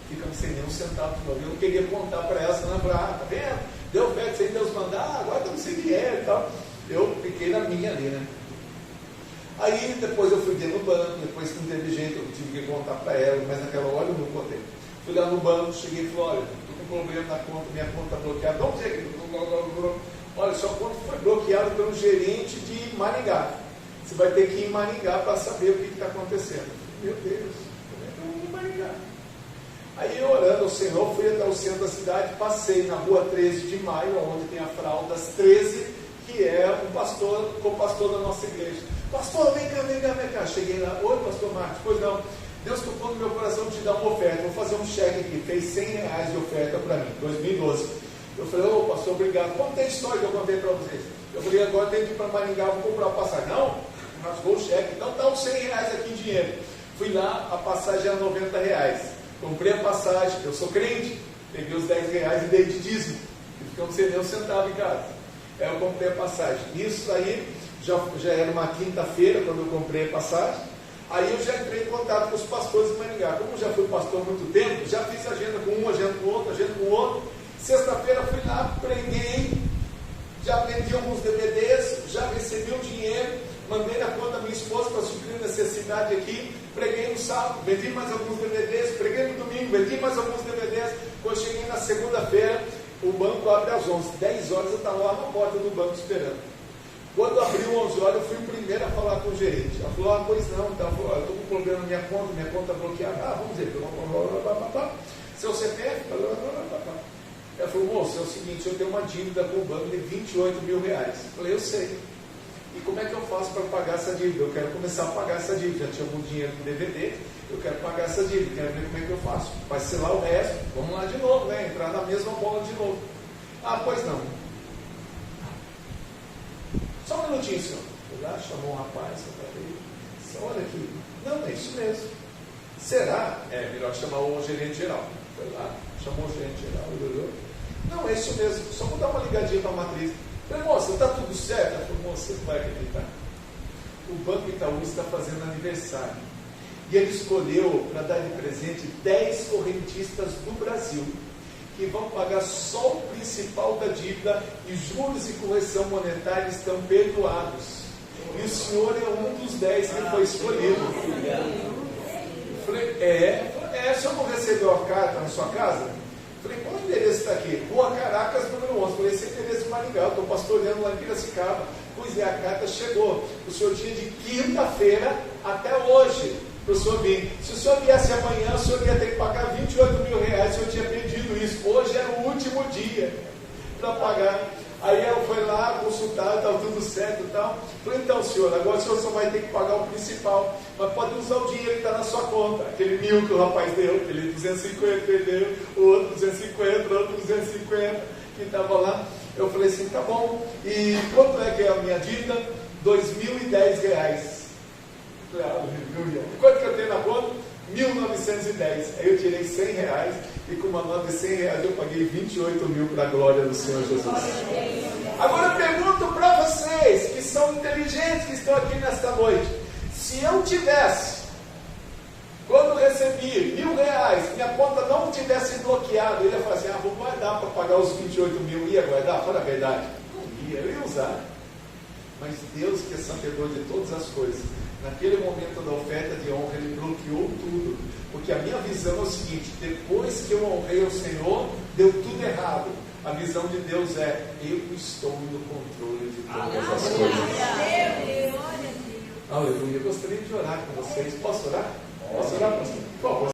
Ficamos sem nenhum centavo de novo. Eu não queria contar para ela, senão ela falou, tá vendo? Deu fé sem Deus mandar, agora estamos sem dinheiro e tal. Eu fiquei na minha ali, né? Aí depois eu fui ver no banco, depois que não teve jeito, eu tive que contar para ela, mas naquela hora eu não contei. Fui lá no banco, cheguei e falei, olha, estou com problema na conta, minha conta está bloqueada. Vamos dizer que olha, sua conta foi bloqueada pelo gerente de Maringá. Você vai ter que ir em Maringá para saber o que está acontecendo. Meu Deus, como é que eu vou em Maringá? Aí eu orando ao Senhor, fui até o centro da cidade, passei na rua 13 de Maio, onde tem a Fraldas 13, que é um pastor, co-pastor da nossa igreja. Pastor, vem cá. Cheguei lá, oi pastor Marcos, pois não, Deus tocou no meu coração de te dar uma oferta, vou fazer um cheque aqui, fez R$100 de oferta para mim, 2012. Eu falei, ô pastor, obrigado. Contei a história que eu contei para vocês. Eu falei, agora tem que ir para Maringá, vou comprar a passagem. Não, rasgou o cheque, então dá uns R$100 aqui em dinheiro. Fui lá, a passagem era R$90. Comprei a passagem, eu sou crente, peguei os R$10 e dei de dízimo. E ficamos sem nem um centavo em casa. Aí eu comprei a passagem. Isso aí já era uma quinta-feira quando eu comprei a passagem. Aí eu já entrei em contato com os pastores de Maringá. Como eu já fui pastor há muito tempo, já fiz agenda com um, agenda com outro, agenda com outro. Sexta-feira fui lá, preguei, já vendi alguns DVDs, já recebi o dinheiro, mandei na conta da minha esposa para suprir necessidade aqui, preguei no sábado, vendi mais alguns DVDs, preguei no domingo, vendi mais alguns DVDs. Quando eu cheguei na segunda-feira, o banco abre às 11, 10 horas eu estava lá na porta do banco esperando. Quando abriu 11 horas, eu fui o primeiro a falar com o gerente. Ela falou, pois não, então, eu estou com um problema na minha conta bloqueada. Vamos ver, seu CPF, ela falou, moço, é o seguinte, eu tenho uma dívida com o banco de R$28 mil. Eu falei, eu sei. E como é que eu faço para pagar essa dívida? Eu quero começar a pagar essa dívida. Já tinha algum dinheiro com DVD, eu quero pagar essa dívida, quero ver como é que eu faço. Vai ser lá o resto, vamos lá de novo, né? Entrar na mesma bola de novo. Pois não. Só um minutinho, senhor. Foi lá, chamou um rapaz, olha aqui. Não, é isso mesmo. Será? É melhor chamar o gerente geral. Foi lá, chamou o gerente geral, olhou. Não, é isso mesmo. Só vou dar uma ligadinha para a matriz. Falei, moça, está tudo certo? Ela falou, moça, você não vai acreditar. O Banco Itaú está fazendo aniversário. E ele escolheu para dar de presente 10 correntistas do Brasil, que vão pagar só o principal da dívida e juros e correção monetária estão perdoados. E o senhor é um dos 10 que foi escolhido. Eu falei, o senhor não recebeu a carta na sua casa? Eu falei, qual o endereço está aqui? Rua Caracas, número 11. Eu falei, esse é o endereço de Maringá, eu estou pastoreando lá em Piracicaba. Pois é, a carta chegou. O senhor tinha de quinta-feira até hoje para o senhor vir. Se o senhor viesse amanhã, o senhor ia ter que pagar R$28 mil. O senhor tinha pedido isso. Hoje era o último dia para pagar. Aí ela foi lá consultar, estava tudo certo e tal. Falei, então senhor, agora o senhor só vai ter que pagar o principal, mas pode usar o dinheiro que está na sua conta. Aquele 1.000 que o rapaz deu, aquele 250 que ele deu, o outro 250, o outro 250 que estava lá. Eu falei assim, tá bom. E quanto é que é a minha dívida? R$2.010. Falei, aleluia. Quanto que eu tenho na conta? 1.910. Aí eu tirei R$100 e com uma nota de R$100 eu paguei 28 mil para a glória do Senhor Jesus. Agora eu pergunto para vocês que são inteligentes, que estão aqui nesta noite, se eu tivesse, quando recebi R$1.000, minha conta não tivesse bloqueado, eu ia falar assim, vou guardar para pagar os 28 mil, ia guardar? Fala a verdade, não ia, eu ia usar. Mas Deus, que é sabedor de todas as coisas, naquele momento da oferta de honra, Ele bloqueou tudo. Porque a minha visão é o seguinte, depois que eu honrei o Senhor, deu tudo errado. A visão de Deus é, eu estou no controle de todas as coisas. Aleluia. Eu gostaria de orar com vocês. Posso orar? Posso orar, pastor?